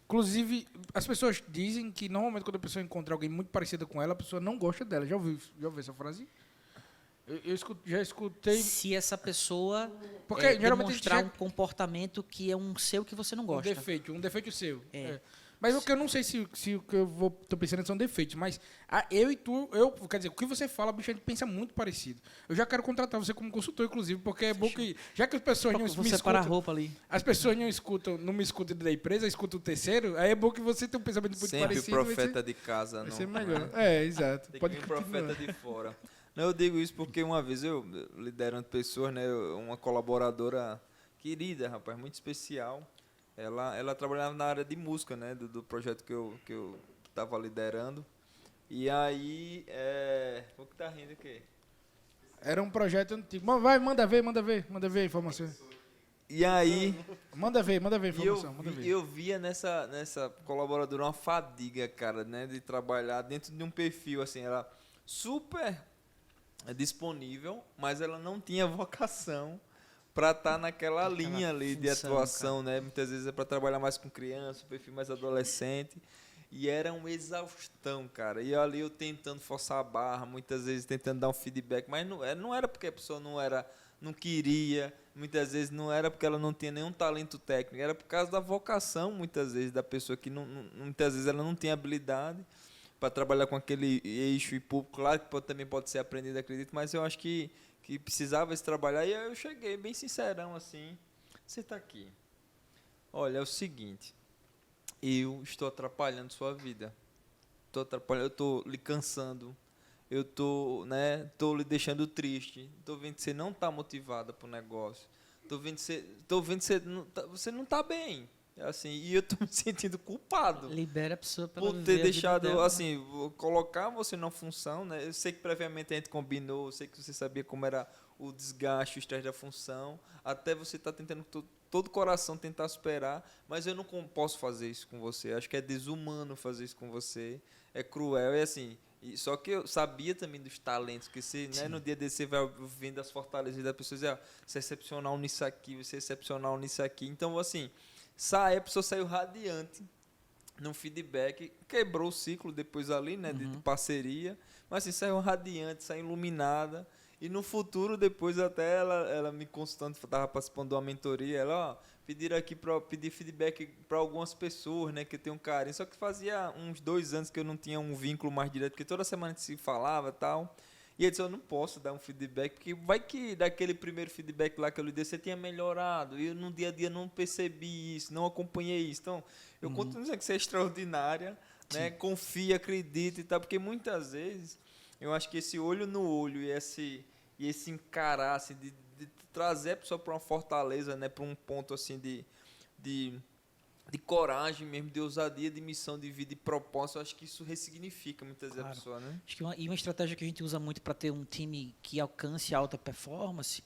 Inclusive, as pessoas dizem que normalmente quando a pessoa encontra alguém muito parecido com ela, a pessoa não gosta dela. Já ouviu essa frase? Já escutei. Se essa pessoa Porque geralmente demonstrar a gente um comportamento que é um seu que você não gosta. um defeito seu. É. Mas o que eu não sei se o que eu tô pensando são defeitos, mas eu e tu, quer dizer, o que você fala, bicho, a gente pensa muito parecido. Eu já quero contratar você como consultor, inclusive, porque é bom que, já que as pessoas não me Você para a escutam, roupa ali. as pessoas não me escutam da empresa, escutam o terceiro, aí é bom que você tenha um pensamento muito sempre parecido. profeta de casa, Vai não. ser melhor. É, exato. Tem que Pode vir continuar. profeta de fora. Não, eu digo isso porque uma vez eu liderando pessoas, né, uma colaboradora querida, rapaz, muito especial. Ela trabalhava na área de música, né, do projeto que eu estava liderando. E aí, o que tá rindo aqui? Era um projeto antigo. Vai, manda ver a informação. E aí, Manda ver a e informação, manda ver. eu via nessa colaboradora uma fadiga, cara, né, de trabalhar dentro de um perfil, assim, ela super disponível, mas ela não tinha vocação para estar naquela linha ali de função, atuação, né? Muitas vezes é para trabalhar mais com criança, um perfil mais adolescente. E era uma exaustão, cara. E ali eu tentando forçar a barra, muitas vezes tentando dar um feedback, mas não era porque a pessoa não queria, muitas vezes não era porque ela não tinha nenhum talento técnico, era por causa da vocação, muitas vezes, da pessoa que muitas vezes ela não tinha habilidade para trabalhar com aquele eixo e público. Claro que também pode ser aprendido, acredito, mas eu acho que precisava se trabalhar. E aí eu cheguei bem sincerão assim, você está aqui. Olha, é o seguinte, eu estou atrapalhando sua vida. Eu estou lhe cansando. Eu estou lhe deixando triste. Estou vendo que você não está motivada para o negócio. Estou vendo que você não está bem. Assim, e eu estou me sentindo culpado. Libera a pessoa para por ter deixado, assim, colocar você na função, né? Eu sei que previamente a gente combinou, eu sei que você sabia como era o desgaste, o estresse da função, até você está tentando todo o coração tentar superar, mas eu não posso fazer isso com você. Acho que é desumano fazer isso com você, é cruel, é assim. Só que eu sabia também dos talentos, que você, né, no dia desse você vai vendo as fortalezas das pessoas, você é excepcional nisso aqui, você é excepcional nisso aqui. Então, assim, a pessoa saiu radiante num feedback, quebrou o ciclo depois ali, né, de parceria, mas assim, saiu radiante, saiu iluminada, e no futuro, depois até ela me consultando, estava participando de uma mentoria, ela, pediram aqui para pedir feedback para algumas pessoas, né, que eu tenho um carinho, só que fazia uns 2 anos que eu não tinha um vínculo mais direto, porque toda semana a gente se falava e tal. E ele disse, eu não posso dar um feedback, porque vai que daquele primeiro feedback lá que eu lhe dei, você tinha melhorado. E eu no dia a dia não percebi isso, não acompanhei isso. Então, eu continuo dizendo que você é extraordinária, né? Confia, acredita e tal, porque muitas vezes eu acho que esse olho no olho e esse encarar, assim, de trazer a pessoa para uma fortaleza, né? Para um ponto assim de coragem mesmo, de ousadia, de missão de vida e propósito, eu acho que isso ressignifica muitas vezes a pessoa, né? Acho que uma estratégia que a gente usa muito para ter um time que alcance alta performance,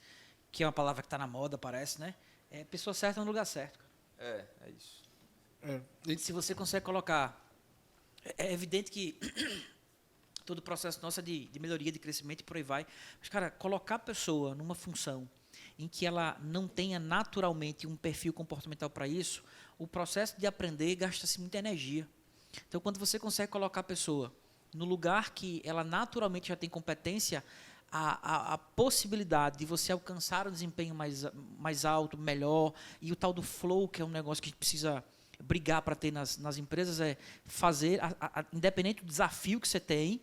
que é uma palavra que está na moda, parece, né? É pessoa certa no lugar certo. É isso. Se você consegue colocar... É evidente que todo o processo nosso é de melhoria, de crescimento e por aí vai. Mas, cara, colocar a pessoa numa função em que ela não tenha naturalmente um perfil comportamental para isso, o processo de aprender gasta-se muita energia. Então, quando você consegue colocar a pessoa no lugar que ela naturalmente já tem competência, a possibilidade de você alcançar um desempenho mais alto, melhor, e o tal do flow, que é um negócio que a gente precisa brigar para ter nas empresas, é fazer, independente do desafio que você tem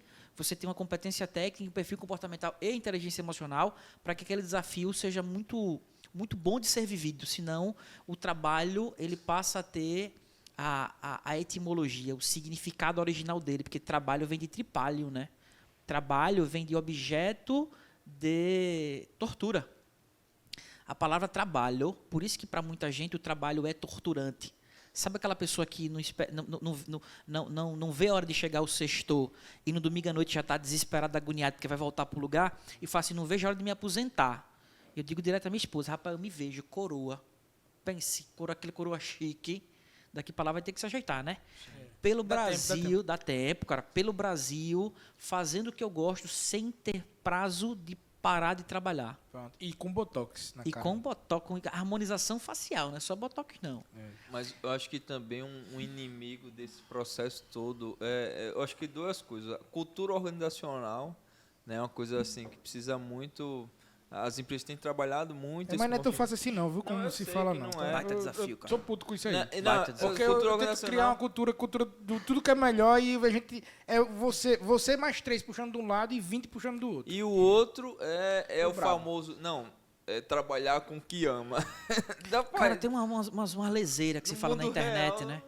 uma competência técnica, um perfil comportamental e inteligência emocional para que aquele desafio seja muito, muito bom de ser vivido. Senão, o trabalho ele passa a ter a etimologia, o significado original dele, porque trabalho vem de tripalho, né? Trabalho vem de objeto de tortura. A palavra trabalho, por isso que para muita gente o trabalho é torturante. Sabe aquela pessoa que não vê a hora de chegar o sexto e no domingo à noite já está desesperada, agoniada, porque vai voltar para o lugar, e fala assim, não vejo a hora de me aposentar. Eu digo direto à minha esposa, rapaz, eu me vejo coroa. Pense, aquele coroa chique, daqui para lá vai ter que se ajeitar, né? Pelo Brasil, dá tempo, cara, pelo Brasil, fazendo o que eu gosto, sem ter prazo de parar de trabalhar. Pronto. E com botox na E cara. com botox, com harmonização facial, não é só botox, não. Mas eu acho que também um inimigo desse processo todo eu acho que duas coisas. A cultura organizacional, né, é uma coisa assim que precisa muito. As empresas têm trabalhado muito. Mas não é tão fácil assim não, viu? Como Não, eu se sei fala que não. não é. Baita desafio, Eu cara. sou puto com isso aí. Baita desafio. Porque eu tenho que criar uma cultura do tudo que é melhor e a gente é você mais 3 puxando de um lado e 20 puxando do outro. E o outro é o bravo. famoso. Não, é trabalhar com o que ama. Cara, tem uma leseira que se No fala na mundo internet, real, né?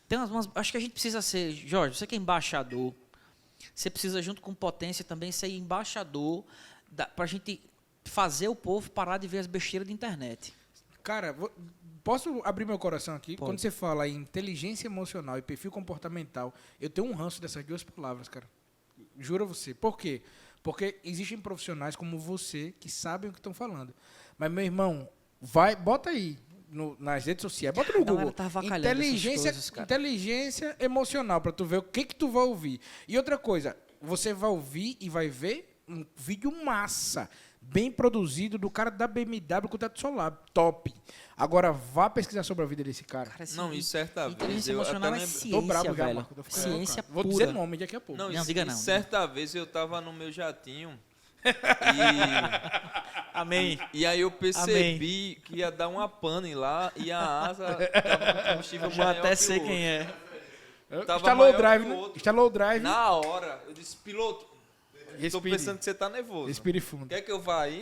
Tem acho que a gente precisa ser, Jorge, você que é embaixador, você precisa, junto com Potência, também ser embaixador para a gente fazer o povo parar de ver as besteiras da internet. Cara, posso abrir meu coração aqui? Pode. Quando você fala em inteligência emocional e perfil comportamental, eu tenho um ranço dessas duas palavras, cara. Juro a você. Por quê? Porque existem profissionais como você que sabem o que estão falando. Mas, meu irmão, bota aí nas redes sociais, bota no A galera Google. tá avacalhando essas coisas, cara. Inteligência emocional, para tu ver o que tu vai ouvir. E outra coisa, você vai ouvir e vai ver um vídeo massa, bem produzido, do cara da BMW com o teto solar, top. Agora, vá pesquisar sobre a vida desse cara. Cara, Não, e certa vez. inteligência eu emocional até é lembro- Tô bravo ciência, já, velho. Marco. Tô ficando Ciência louco. Vou pura. dizer nome daqui a pouco. Não, e diga não. certa vez eu tava no meu jatinho Amém. e aí eu percebi que ia dar uma pane lá e a asa tava com combustível Já maior até que sei o quem é. outro. Tava Instalou o maior drive, que o né? outro. Instalou o drive. Na hora, eu disse, piloto, tô Respire. pensando que você tá nervoso. Respire fundo. Quer que eu vá aí?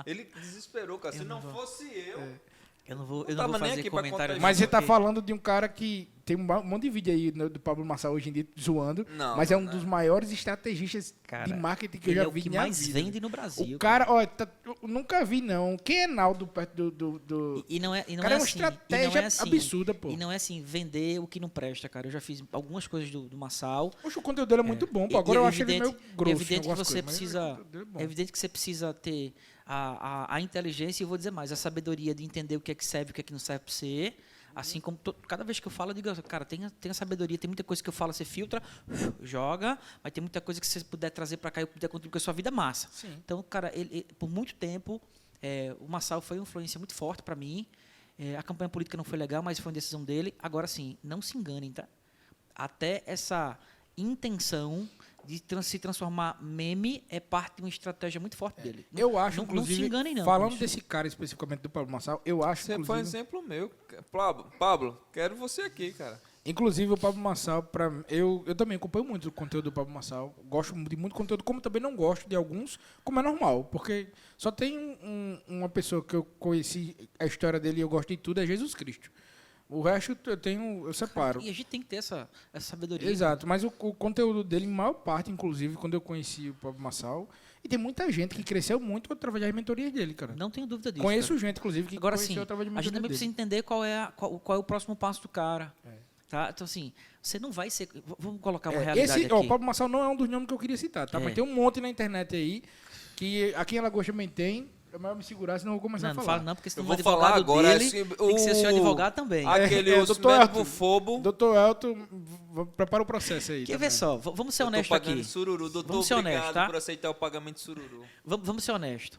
Ele desesperou, cara. Se não fosse eu... Eu não vou tava nem fazer aqui pra comentário. contar Mas você tá porque- falando de um cara que tem um monte de vídeo aí do Pablo Marçal hoje em dia zoando, Não, mas é um não. dos maiores estrategistas Cara, de marketing que eu Ele já é o vi que na minha mais vida. vende no Brasil. O cara, ó, eu nunca vi não. Quem é Naldo perto do... E não é, e não Cara, é é uma assim, estratégia e não é assim, absurda, pô. E não é assim, vender o que não presta, cara. Eu já fiz algumas coisas do Marçal. Poxa, o conteúdo dele é muito bom, pô. E- Agora e eu é acho ele meio evidente- grosso. É evidente em que algumas você coisas, mas precisa. o conteúdo dele é bom. É evidente que você precisa ter a inteligência, e eu vou dizer mais, a sabedoria de entender o que é que serve e o que é que não serve para você. Assim como cada vez que eu falo, eu digo, cara, tenha sabedoria, tem muita coisa que eu falo, você filtra, joga, mas tem muita coisa que você puder trazer para cá e eu puder contribuir com a sua vida, massa. Sim. Então, cara, ele por muito tempo, o Marçal foi uma influência muito forte para mim. A campanha política não foi legal, mas foi uma decisão dele. Agora sim, não se enganem, tá? Até essa intenção de se transformar meme é parte de uma estratégia muito forte dele. Eu acho, não inclusive, se enganem, não. falando bicho. desse cara especificamente do Pablo Marçal, eu acho, Você foi um inclusive, exemplo meu. Pablo, quero você aqui, cara. inclusive o Pablo Marçal, eu também acompanho muito o conteúdo do Pablo Marçal, gosto de muito conteúdo, como também não gosto de alguns, como é normal, porque só tem uma pessoa que eu conheci a história dele e eu gosto de tudo, é Jesus Cristo. O resto eu separo. E a gente tem que ter essa sabedoria. Exato, mas o conteúdo dele, em maior parte, inclusive, quando eu conheci o Pablo Marçal, e tem muita gente que cresceu muito através das mentorias dele, cara. Não tenho dúvida disso. Conheço cara. gente, inclusive, que Agora conheceu sim, através de a gente mentoria também dele. precisa entender qual é o próximo passo do cara. Tá? Então, assim, você não vai ser. Vamos colocar uma realidade aqui. O Pablo Marçal não é um dos nomes que eu queria citar, tá? É. Mas tem um monte na internet aí, que aqui em Alagoas também tem. É melhor me segurar, senão eu vou começar Não, a não falar. fala não, porque Eu senão o vou advogado falar agora. dele tem que ser seu advogado também. Aquele É, os doutor médico Elton. fobo. Doutor Elton, prepara o processo aí. Quer também. ver só, vamos ser Eu tô honestos pagando aqui. de sururu. Doutor, Vamos ser obrigado honestos, tá? por aceitar o pagamento de sururu. Vamos ser honestos.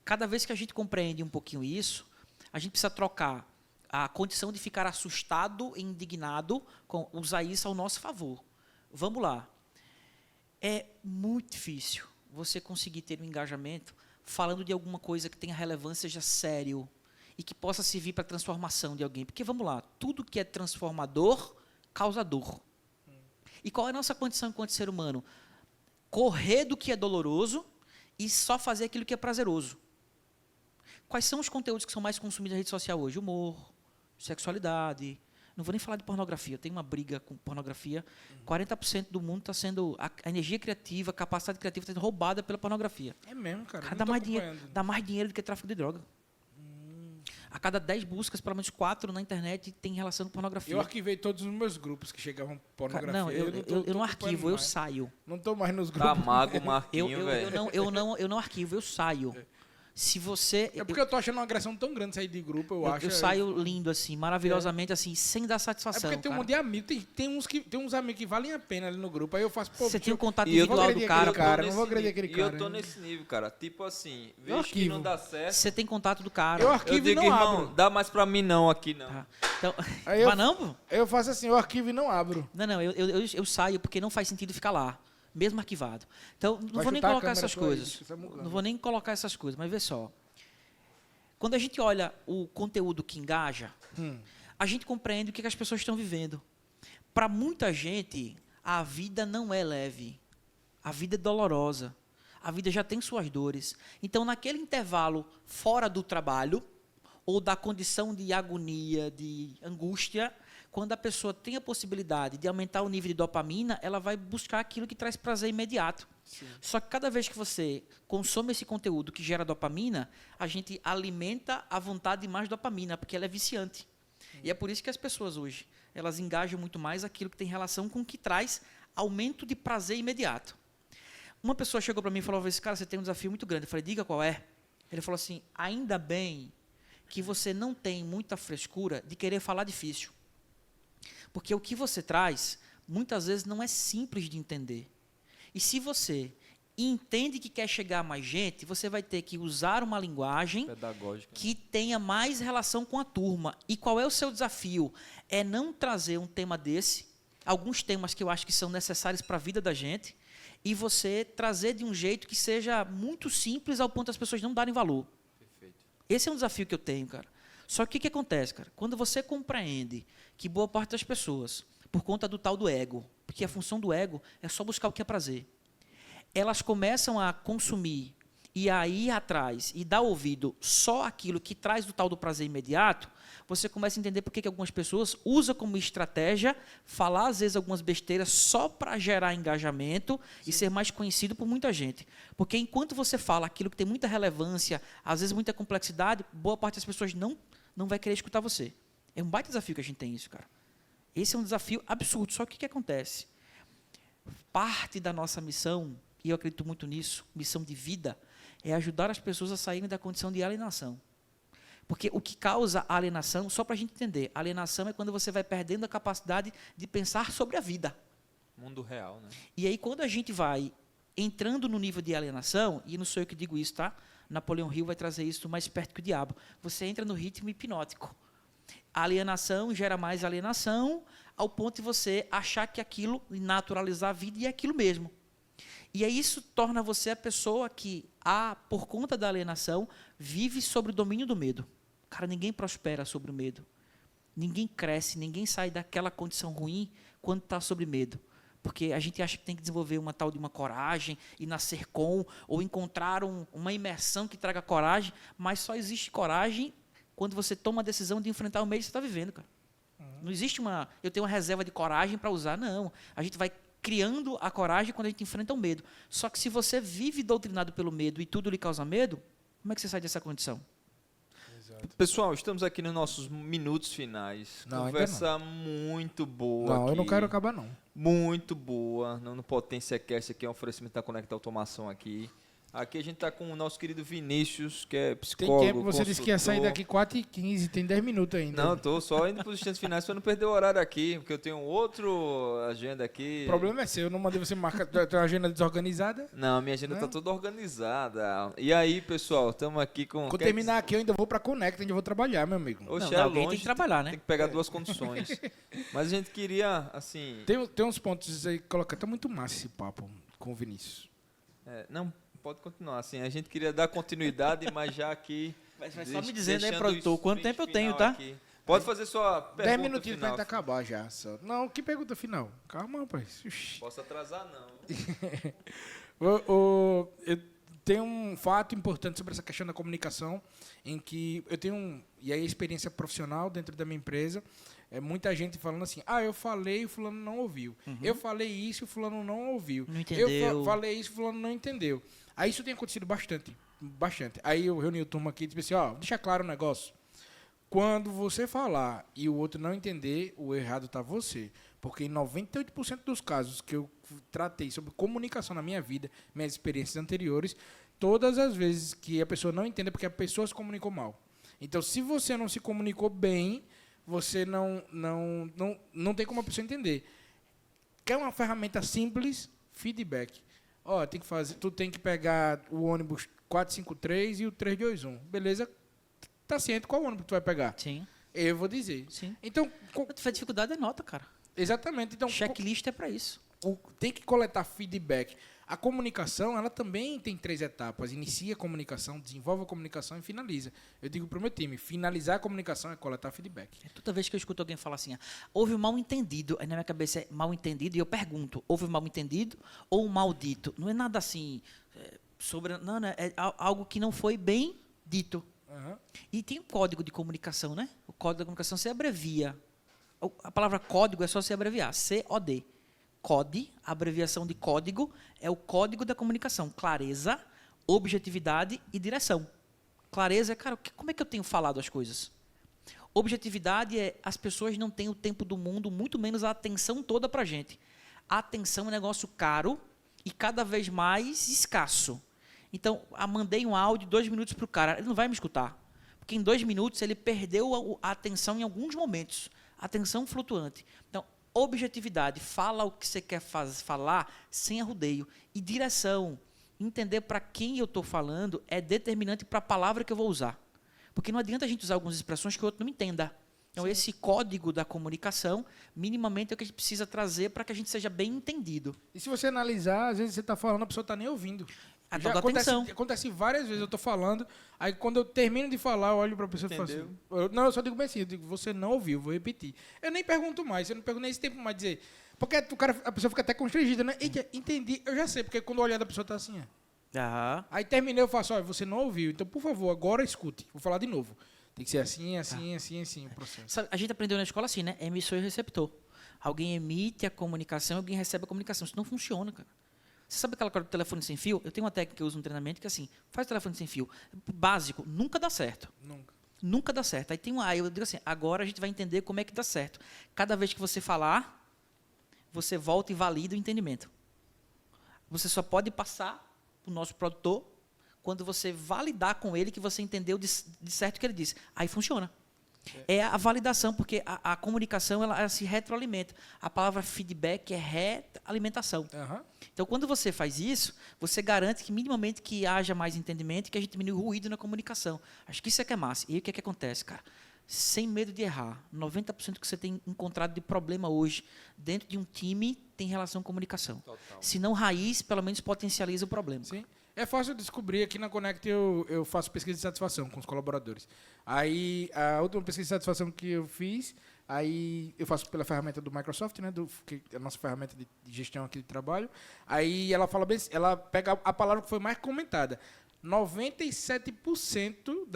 Cada vez que a gente compreende um pouquinho isso, a gente precisa trocar a condição de ficar assustado e indignado com usar isso ao nosso favor. Vamos lá. É muito difícil você conseguir ter um engajamento falando de alguma coisa que tenha relevância, seja sério e que possa servir para a transformação de alguém. Porque, vamos lá, tudo que é transformador causa dor. E qual é a nossa condição enquanto ser humano? Correr do que é doloroso e só fazer aquilo que é prazeroso. Quais são os conteúdos que são mais consumidos na rede social hoje? Humor, sexualidade, Não vou nem falar de pornografia, eu tenho uma briga com pornografia. 40% do mundo está sendo... A energia criativa, a capacidade criativa está sendo roubada pela pornografia. É mesmo, cara. Cara, não tô dá mais dinheiro do que tráfico de droga. A cada 10 buscas, pelo menos 4 na internet tem relação com pornografia. Eu arquivei todos os meus grupos que chegavam pornografia. Não, eu não arquivo, eu saio. Não tô mais nos Tá grupos. mago, Marquinho, velho. Eu não arquivo, eu saio. Se você... É porque eu tô achando uma agressão tão grande sair de grupo, eu acho. Eu saio lindo, assim, maravilhosamente, assim, sem dar É satisfação. porque tem um cara. monte de amigos. Tem uns amigos que valem a pena ali no grupo. Aí eu faço, pô, Você tem um contato E eu individual vou do agredir cara. não vou agredir aquele E cara. eu tô nesse nível, cara. Tipo assim, Eu vejo que arquivo. não dá certo. Você tem contato do cara. Eu Eu arquivo e digo, não irmão, abro. dá mais pra mim não aqui, não. Tá. Então, Aí eu- mas não, pô? Eu faço assim, eu arquivo e não abro. Não, eu saio porque não faz sentido ficar lá, mesmo arquivado. Então, não Vai vou nem chutar a colocar câmera essas tua aí, coisas. que você tá mugando. Não vou nem colocar essas coisas, mas vê só. Quando a gente olha o conteúdo que engaja, a gente compreende o que as pessoas estão vivendo. Para muita gente, a vida não é leve. A vida é dolorosa. A vida já tem suas dores. Então, naquele intervalo fora do trabalho, ou da condição de agonia, de angústia, quando a pessoa tem a possibilidade de aumentar o nível de dopamina, ela vai buscar aquilo que traz prazer imediato. Só que cada vez que você consome esse conteúdo que gera dopamina, a gente alimenta a vontade de mais dopamina, porque ela é viciante. E é por isso que as pessoas hoje, elas engajam muito mais aquilo que tem relação com o que traz aumento de prazer imediato. Uma pessoa chegou para mim e falou assim, cara, você tem um desafio muito grande. Eu falei, diga qual é. Ele falou assim, ainda bem que você não tem muita frescura de querer falar difícil. Porque o que você traz, muitas vezes, não é simples de entender. E se você entende que quer chegar a mais gente, você vai ter que usar uma linguagem Pedagógico. que tenha mais relação com a turma. E qual é o seu desafio? É não trazer um tema desse, alguns temas que eu acho que são necessários para a vida da gente, e você trazer de um jeito que seja muito simples ao ponto das pessoas não darem valor. Perfeito. Esse é um desafio que eu tenho, cara. Só que o que acontece, cara? Quando você compreende que boa parte das pessoas, por conta do tal do ego, porque a função do ego é só buscar o que é prazer, elas começam a consumir e a ir atrás e dar ouvido só aquilo que traz do tal do prazer imediato, você começa a entender por que algumas pessoas usam como estratégia falar, às vezes, algumas besteiras só para gerar engajamento e ser mais conhecido por muita gente. Porque enquanto você fala aquilo que tem muita relevância, às vezes muita complexidade, boa parte das pessoas não vai querer escutar você. É um baita desafio que a gente tem isso, cara. Esse é um desafio absurdo. Só que o que acontece? Parte da nossa missão, e eu acredito muito nisso, missão de vida, é ajudar as pessoas a saírem da condição de alienação. Porque o que causa alienação, só para a gente entender, alienação é quando você vai perdendo a capacidade de pensar sobre a vida. Mundo real, né? E aí, quando a gente vai entrando no nível de alienação, e não sou eu que digo isso, tá? Napoleão Hill vai trazer isso mais perto que o diabo. Você entra no ritmo hipnótico. A alienação gera mais alienação, ao ponto de você achar que aquilo, naturalizar a vida, e é aquilo mesmo. E aí isso torna você a pessoa que, por conta da alienação, vive sobre o domínio do medo. Cara, ninguém prospera sobre o medo. Ninguém cresce, ninguém sai daquela condição ruim quando está sobre medo. Porque a gente acha que tem que desenvolver uma tal de uma coragem, e nascer com, ou encontrar uma imersão que traga coragem, mas só existe coragem quando você toma a decisão de enfrentar o medo que você está vivendo, cara. Não existe eu tenho uma reserva de coragem para usar, não. A gente vai criando a coragem quando a gente enfrenta o medo. Só que se você vive doutrinado pelo medo e tudo lhe causa medo, como é que você sai dessa condição? Pessoal, estamos aqui nos nossos minutos finais. Não, Conversa muito boa. Não, eu não aqui. quero acabar, não. Muito boa. No Potência Cast aqui é um oferecimento da Conecta Automação aqui. Aqui a gente está com o nosso querido Vinícius, que é Tem psicólogo, tempo, você disse que ia sair consultor. daqui 4h15, tem 10 minutos ainda. Não, tô só indo para os instantes finais para não perder o horário aqui, porque eu tenho outro agenda aqui. O problema é seu, eu não mandei você marcar, tem uma agenda desorganizada. Não, minha agenda Não? tá toda organizada. E aí, pessoal, estamos aqui com... Quando terminar aqui, eu ainda vou pra Conecta, ainda vou trabalhar, meu amigo. Oxe, Não, é alguém longe, tem que trabalhar, né? Tem que pegar duas condições. Mas a gente queria, assim... Tem uns pontos aí que colocar. Tá muito massa esse papo com o Vinícius. não, pode continuar. Assim, a gente queria dar continuidade, mas já aqui... Vai só me dizendo aí, deixando produtor, o quanto sprint tempo eu tenho, final tá? aqui. Pode fazer sua pergunta 10 minutinhos pra final. gente acabar já. Só. Não, que pergunta final? Calma, rapaz. Ixi. Posso atrasar, não. Eu tenho um fato importante sobre essa questão da comunicação, em que eu tenho, e aí a experiência profissional dentro da minha empresa, É muita gente falando assim, eu falei e o fulano não ouviu. Eu falei isso e o fulano não ouviu. Não entendeu. Eu falei isso e o fulano não entendeu. Aí isso tem acontecido bastante. Aí eu reuni o turma aqui e disse assim, deixa claro o negócio. Quando você falar e o outro não entender, o errado está você. Porque em 98% dos casos que eu tratei sobre comunicação na minha vida, minhas experiências anteriores, todas as vezes que a pessoa não entende é porque a pessoa se comunicou mal. Então, se você não se comunicou bem, você não tem como a pessoa entender. Quer uma ferramenta simples? Feedback. Tu tem que pegar o ônibus 453 e o 321. Beleza? Tá ciente qual ônibus tu vai pegar? Sim. Eu vou dizer. Sim. Então, Se tiver dificuldade, é nota, cara. exatamente. Então, Checklist é para isso. tem que coletar feedback. A comunicação, ela também tem 3 etapas. Inicia a comunicação, desenvolve a comunicação e finaliza. Eu digo para o meu time, finalizar a comunicação é coletar feedback. Toda vez que eu escuto alguém falar assim, houve um mal entendido, aí na minha cabeça é mal entendido, e eu pergunto, houve um mal entendido ou um maldito? Não é nada assim, não, é algo que não foi bem dito. Uhum. E tem um código de comunicação, né? O código da comunicação se abrevia. A palavra código é só se abreviar, COD. COD, a abreviação de código, é o código da comunicação. Clareza, objetividade e direção. Clareza é, cara, como é que eu tenho falado as coisas? Objetividade é, as pessoas não têm o tempo do mundo, muito menos a atenção toda pra gente. A atenção é um negócio caro e cada vez mais escasso. Então, mandei um áudio, 2 minutos pro cara, ele não vai me escutar. Porque em 2 minutos ele perdeu a atenção em alguns momentos. Atenção flutuante. Então, objetividade, fala o que você quer falar sem arrudeio. E direção, entender para quem eu estou falando é determinante para a palavra que eu vou usar. Porque não adianta a gente usar algumas expressões que o outro não entenda. Então, Sim. Esse código da comunicação, minimamente, é o que a gente precisa trazer para que a gente seja bem entendido. E se você analisar, às vezes você está falando, a pessoa está nem ouvindo. A tal da atenção. Acontece várias vezes, eu estou falando, aí quando eu termino de falar, eu olho para a pessoa e falo assim, eu só digo bem assim, você não ouviu, vou repetir. Eu nem pergunto mais, eu não pergunto nem esse tempo mais dizer, porque a pessoa fica até constrangida, né? Eita, entendi, eu já sei, porque quando o olhar da pessoa está assim, Aí terminei, eu faço, você não ouviu, então por favor, agora escute, vou falar de novo. Tem que ser assim, o processo. Sabe, a gente aprendeu na escola assim, né? Emissor e receptor. Alguém emite a comunicação, alguém recebe a comunicação. Isso não funciona, cara. Você sabe aquela coisa do telefone sem fio? Eu tenho uma técnica que eu uso no treinamento que é assim, faz o telefone sem fio. Básico, nunca dá certo. Nunca dá certo. Aí eu digo assim, agora a gente vai entender como é que dá certo. Cada vez que você falar, você volta e valida o entendimento. Você só pode passar para o nosso produtor quando você validar com ele que você entendeu de certo o que ele disse. Aí funciona. É a validação, porque a comunicação ela se retroalimenta. A palavra feedback é retroalimentação. Uhum. Então, quando você faz isso, você garante que minimamente que haja mais entendimento e que a gente diminui o ruído na comunicação. Acho que isso é que é massa. E aí o que é que acontece, cara? Sem medo de errar. 90% do que você tem encontrado de problema hoje dentro de um time tem relação com comunicação. Total. Se não raiz, pelo menos potencializa o problema. Sim. É fácil descobrir, aqui na Connect eu faço pesquisa de satisfação com os colaboradores. Aí, a última pesquisa de satisfação que eu fiz, aí eu faço pela ferramenta do Microsoft, né, que é a nossa ferramenta de gestão aqui de trabalho. Aí ela fala bem, ela pega a palavra que foi mais comentada. 97%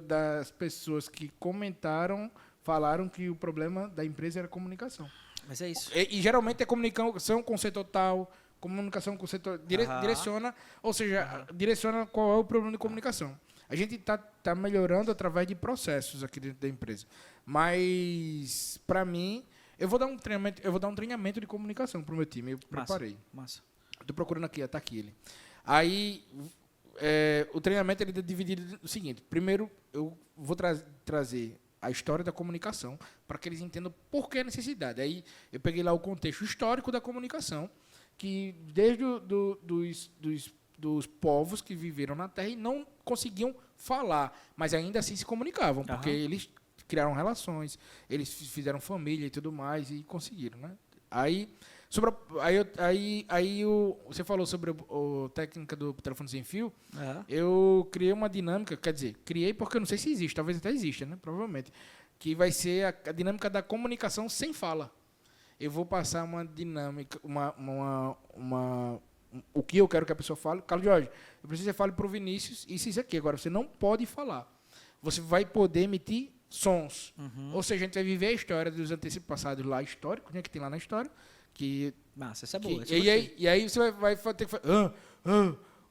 das pessoas que comentaram falaram que o problema da empresa era comunicação. Mas é isso. E geralmente é comunicação com setor tal, comunicação com o setor direciona, ou seja, direciona qual é o problema de comunicação. A gente tá melhorando através de processos aqui dentro da empresa. Mas para mim, eu vou dar um treinamento de comunicação para o meu time. Eu preparei. Massa. Estou procurando aqui, tá aqui ele. Aí o treinamento ele é dividido no seguinte: primeiro eu vou trazer a história da comunicação para que eles entendam por que a necessidade. Aí eu peguei lá o contexto histórico da comunicação, que desde dos povos que viveram na Terra e não conseguiam falar, mas ainda assim se comunicavam, porque eles criaram relações, eles fizeram família e tudo mais e conseguiram, né? Você falou sobre a técnica do telefone sem fio. Eu criei uma dinâmica, quer dizer, criei porque eu não sei se existe, talvez até exista, né? Provavelmente, que vai ser a dinâmica da comunicação sem fala. Eu vou passar uma dinâmica, o que eu quero que a pessoa fale. Carlos Jorge, eu preciso que você fale para o Vinícius isso aqui. Agora, você não pode falar. Você vai poder emitir sons. Ou seja, a gente vai viver a história dos antepassados lá históricos, né, que tem lá na história. Massa, essa é boa. E aí você vai ter que fazer.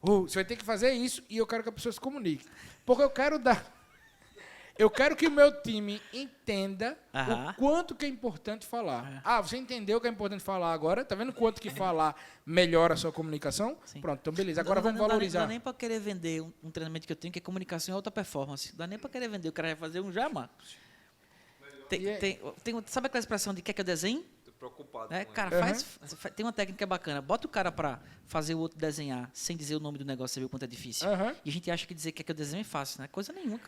Você vai ter que fazer isso e eu quero que a pessoa se comunique. Porque eu quero que o meu time entenda o quanto que é importante falar. Você entendeu que é importante falar agora? Tá vendo quanto que falar melhora a sua comunicação? Sim. Pronto, então beleza. Agora vamos valorizar. Não dá nem para querer vender um treinamento que eu tenho, que é comunicação e alta performance. Não dá nem para querer vender. O cara vai fazer um já, mano. Sabe aquela expressão de quer que eu desenhe? Preocupado. Cara, tem uma técnica bacana. Bota o cara pra fazer o outro desenhar sem dizer o nome do negócio, você viu quanto é difícil. E a gente acha que dizer que é que eu desenho é fácil, não é coisa nenhuma.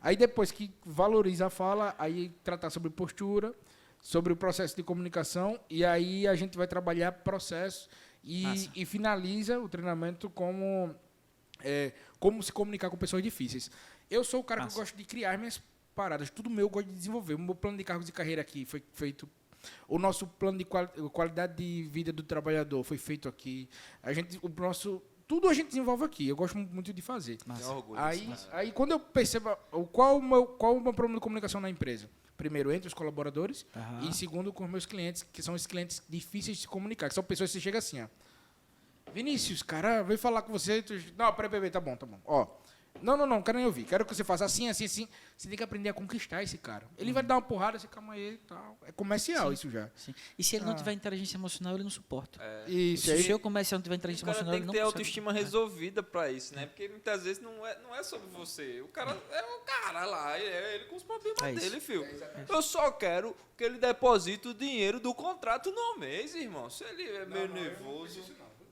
Aí depois que valoriza a fala, aí tratar sobre postura, sobre o processo de comunicação, e aí a gente vai trabalhar processo e finaliza o treinamento como se comunicar com pessoas difíceis. Eu sou o cara que gosta de criar minhas paradas, tudo meu eu gosto de desenvolver. O meu plano de cargos de carreira aqui foi feito. O nosso plano de qualidade de vida do trabalhador foi feito aqui. Tudo a gente desenvolve aqui. Eu gosto muito de fazer. Aí quando eu percebo qual o meu problema de comunicação na empresa. Primeiro, entre os colaboradores. E segundo, com os meus clientes, que são os clientes difíceis de se comunicar. Que são pessoas que chegam assim, ó. Vinícius, cara, veio falar com você. Não, peraí, tá bom. Ó. Não quero nem ouvir. Quero que você faça assim. Você tem que aprender a conquistar esse cara. Ele vai dar uma porrada, você calma aí e tal. É comercial isso já. Sim. E se ele não tiver inteligência emocional, ele não suporta. Isso. Se o seu comercial não tiver inteligência emocional, ele não tem que ter autoestima resolvida pra isso, né? Porque muitas vezes não é sobre você. O cara é o cara lá, ele com os problemas dele, filho. Eu só quero que ele deposite o dinheiro do contrato no mês, irmão. Se ele é meio nervoso...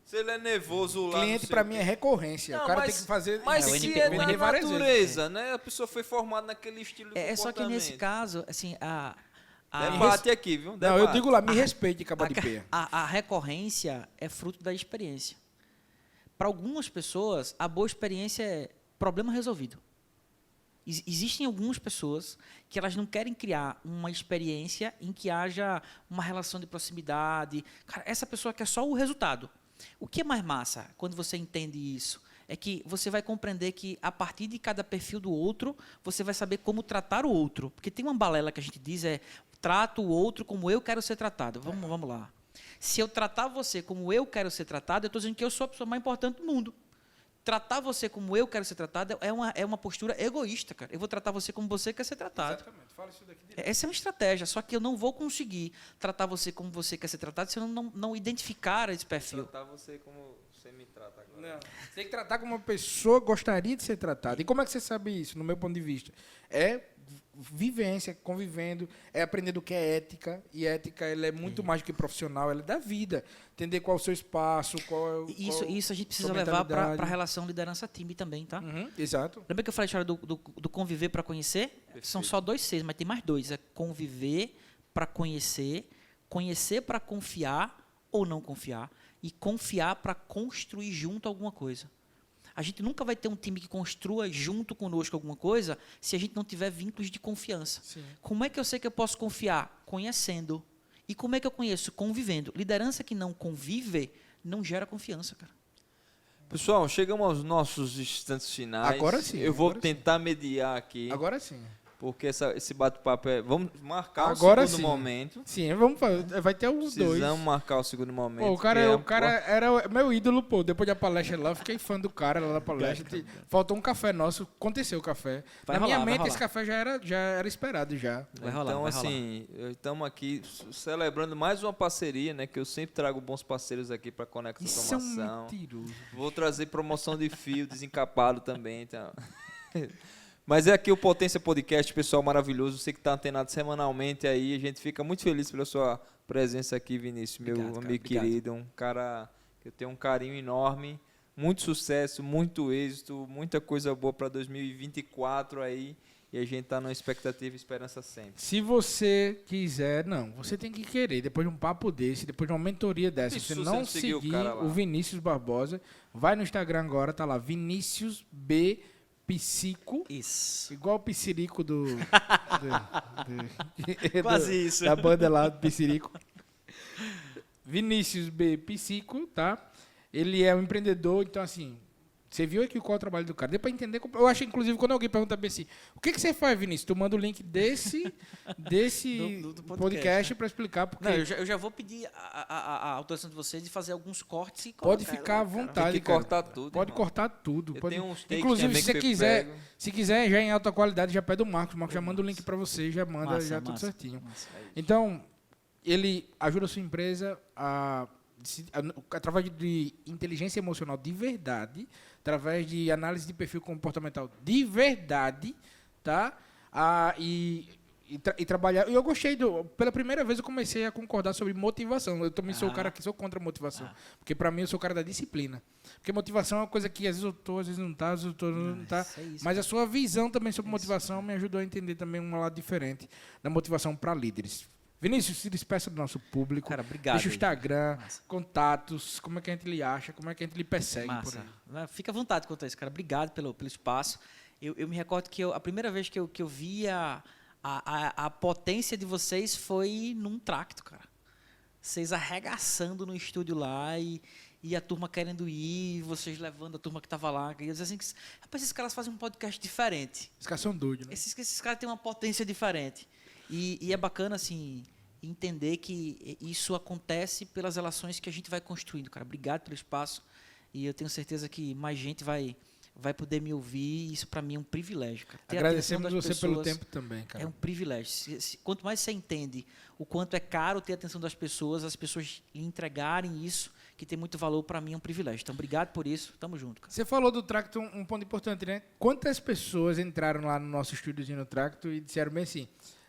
Se ele é nervoso lá... Cliente, pra mim, é recorrência. O cara tem que fazer... Mas se é na natureza, né? A pessoa foi formada naquele estilo de comportamento. Só que nesse caso, assim, Debate aqui, viu? Não, eu digo lá, me respeite, caba de pé. A recorrência é fruto da experiência. Para algumas pessoas, a boa experiência é problema resolvido. Existem algumas pessoas que elas não querem criar uma experiência em que haja uma relação de proximidade. Cara, essa pessoa quer só o resultado. O que é mais massa quando você entende isso? É que você vai compreender que, a partir de cada perfil do outro, você vai saber como tratar o outro. Porque tem uma balela que a gente diz, trato o outro como eu quero ser tratado. Vamos lá. Se eu tratar você como eu quero ser tratado, eu estou dizendo que eu sou a pessoa mais importante do mundo. Tratar você como eu quero ser tratado é uma postura egoísta, cara. Eu vou tratar você como você quer ser tratado. Exatamente. Fala isso daqui direito. Essa é uma estratégia, só que eu não vou conseguir tratar você como você quer ser tratado se eu não identificar esse perfil. Tratar você como você me trata agora. Não. Você tem que tratar como uma pessoa gostaria de ser tratada. E como é que você sabe isso, no meu ponto de vista? É vivência, convivendo, é aprender do que é ética. E ética, ela é muito mais do que profissional, ela é da vida. Entender qual é o seu espaço, Isso a gente precisa levar para a relação liderança-time também, tá? Exato. Lembra que eu falei a história do conviver para conhecer? Perfeito. São só 2 Cs, mas tem mais 2. É conviver para conhecer, conhecer para confiar ou não confiar, e confiar para construir junto alguma coisa. A gente nunca vai ter um time que construa junto conosco alguma coisa se a gente não tiver vínculos de confiança. Sim. Como é que eu sei que eu posso confiar? Conhecendo. E como é que eu conheço? Convivendo. Liderança que não convive não gera confiança, cara. Pessoal, chegamos aos nossos instantes finais. Agora sim. Eu vou tentar mediar aqui. Agora sim. Porque esse bate-papo vamos marcar agora o segundo momento. Sim, vamos fazer. Vai ter os 2. Precisamos marcar o segundo momento. Pô, o cara era meu ídolo, pô. Depois da palestra lá, eu fiquei fã do cara lá na palestra. Faltou um café nosso, aconteceu o café. Na minha mente, esse café já era esperado já. Então, assim, estamos aqui celebrando mais uma parceria, né? Que eu sempre trago bons parceiros aqui para Conexão Automação. Vou trazer promoção de fio desencapado também, então. Mas é aqui o Potência Podcast, pessoal maravilhoso. Você que está antenado semanalmente aí. A gente fica muito feliz pela sua presença aqui, Vinícius, meu amigo querido. Um cara que eu tenho um carinho enorme. Muito sucesso, muito êxito, muita coisa boa para 2024 aí. E a gente está numa expectativa e esperança sempre. Se você quiser, você tem que querer. Depois de um papo desse, depois de uma mentoria dessa, você não seguir o Vinícius Barbosa, vai no Instagram agora, tá lá, Vinícius B. Psico. Isso. Igual o Psirico Quase isso. Da banda lá do Psirico. Vinícius B. Psico, tá? Ele é um empreendedor, então assim, Você viu aqui qual é o trabalho do cara. Deu pra entender. Eu acho, inclusive, quando alguém pergunta bem assim, o que você faz, Vinícius? Tu manda o link desse do podcast né? pra explicar. Porque Não, eu já vou pedir a autorização de vocês de fazer alguns cortes e pode colocar ficar à lá, cara. vontade, Tem que cara. cortar tudo, Pode irmão. cortar tudo. Eu Pode... tenho uns takes Inclusive, também se você que eu quiser, pego. se quiser já em alta qualidade, já pede o Marcos. O Marcos já manda o link Massa. pra você, já manda Massa, já tudo massa, certinho. massa. Então, ele ajuda a sua empresa através de inteligência emocional de verdade, através de análise de perfil comportamental de verdade, tá? E trabalhar. E eu gostei pela primeira vez eu comecei a concordar sobre motivação. Eu também sou o cara que sou contra a motivação, porque para mim eu sou o cara da disciplina. Porque motivação é uma coisa que às vezes eu tô, às vezes não tá, às vezes eu tô, não tá. Mas a sua visão também sobre motivação me ajudou a entender também um lado diferente da motivação para líderes. Vinícius, se despeça do nosso público. Cara, obrigado. Deixa o Instagram, Massa. contatos, como é que a gente lhe acha, como é que a gente lhe persegue por Massa. aí. Fica à vontade quanto a isso, cara. Obrigado pelo espaço. Eu me recordo que a primeira vez que eu vi a potência de vocês foi num tracto, cara. Vocês arregaçando no estúdio lá e a turma querendo ir, vocês levando a turma que estava lá. E eu dizia assim, rapaz, esses caras fazem um podcast diferente. Os caras são doidos, né? Esses caras têm uma potência diferente. E é bacana, assim, entender que isso acontece pelas relações que a gente vai construindo, cara. Obrigado pelo espaço. E eu tenho certeza que mais gente vai poder me ouvir. E isso, para mim, é um privilégio, cara. Ter Agradecemos atenção das você pelo pessoas tempo também, cara. é um privilégio. Quanto mais você entende o quanto é caro ter a atenção das pessoas, as pessoas lhe entregarem isso, que tem muito valor, para mim é um privilégio. Então, obrigado por isso. Tamo junto, cara. Você falou do Tracto, um ponto importante, né? Quantas pessoas entraram lá no nosso estúdiozinho no Tracto e disseram bem assim,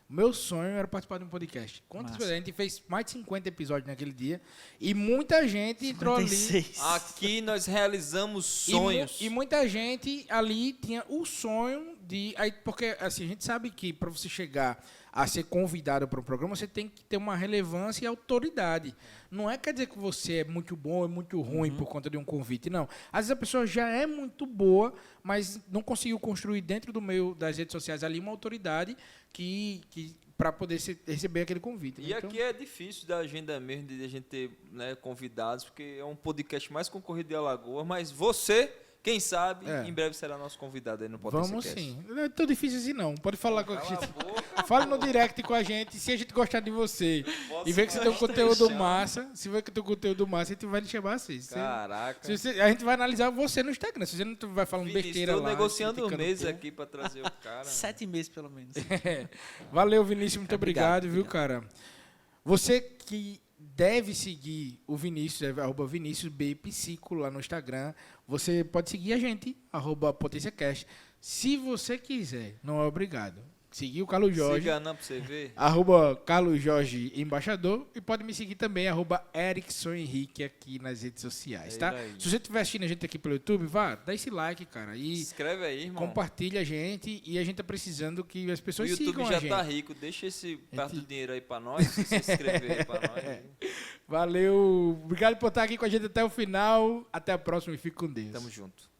meu sonho era participar de um podcast. Quantas Massa. pessoas? A gente fez mais de 50 episódios naquele dia e muita gente entrou ali. 56. Aqui nós realizamos sonhos. E muita gente ali tinha o sonho de... Porque assim, a gente sabe que para você chegar a ser convidado para um programa, você tem que ter uma relevância e autoridade. Não quer dizer que você é muito bom ou muito ruim por conta de um convite, não. Às vezes a pessoa já é muito boa, mas não conseguiu construir dentro do meio das redes sociais ali uma autoridade que para poder receber aquele convite. E aqui é difícil da agenda mesmo, de a gente ter, né, convidados, porque é um podcast mais concorrido de Alagoas, mas você, quem sabe, em breve será nosso convidado aí no Potência Vamos Cast. sim. Não é tão difícil assim, não. Pode falar com a Cala gente. a boca. Fale no direct com a gente, se a gente gostar de você e ver que você tem um conteúdo massa, se ver que tem um conteúdo massa, a gente vai lhe chamar assim. Caraca. A gente vai analisar você no Instagram. Se você não vai falando besteira Estou lá. negociando criticando meses o povo. aqui para trazer o cara. 7 meses, pelo menos. Valeu, Vinícius. Muito Obrigado, obrigado, viu, cara? Você que deve seguir o Vinícius, @ViníciusBPsico lá no Instagram. Você pode seguir a gente, @PotênciaCast. Se você quiser, não é obrigado. Seguir o Carlos Jorge. Siga não pra você ver. @Carlos Jorge Embaixador e pode me seguir também @Erickson Henrique aqui nas redes sociais, É tá? isso aí. Se você estiver assistindo a gente aqui pelo YouTube, dá esse like, cara, Se e inscreve aí, irmão. compartilha a gente e a gente tá precisando que as O pessoas YouTube sigam a já gente. tá rico. Deixa esse parte do dinheiro aí pra nós. Se inscrever aí pra nós. Valeu, obrigado por estar aqui com a gente até o final. Até a próxima e fique com Deus. Tamo junto.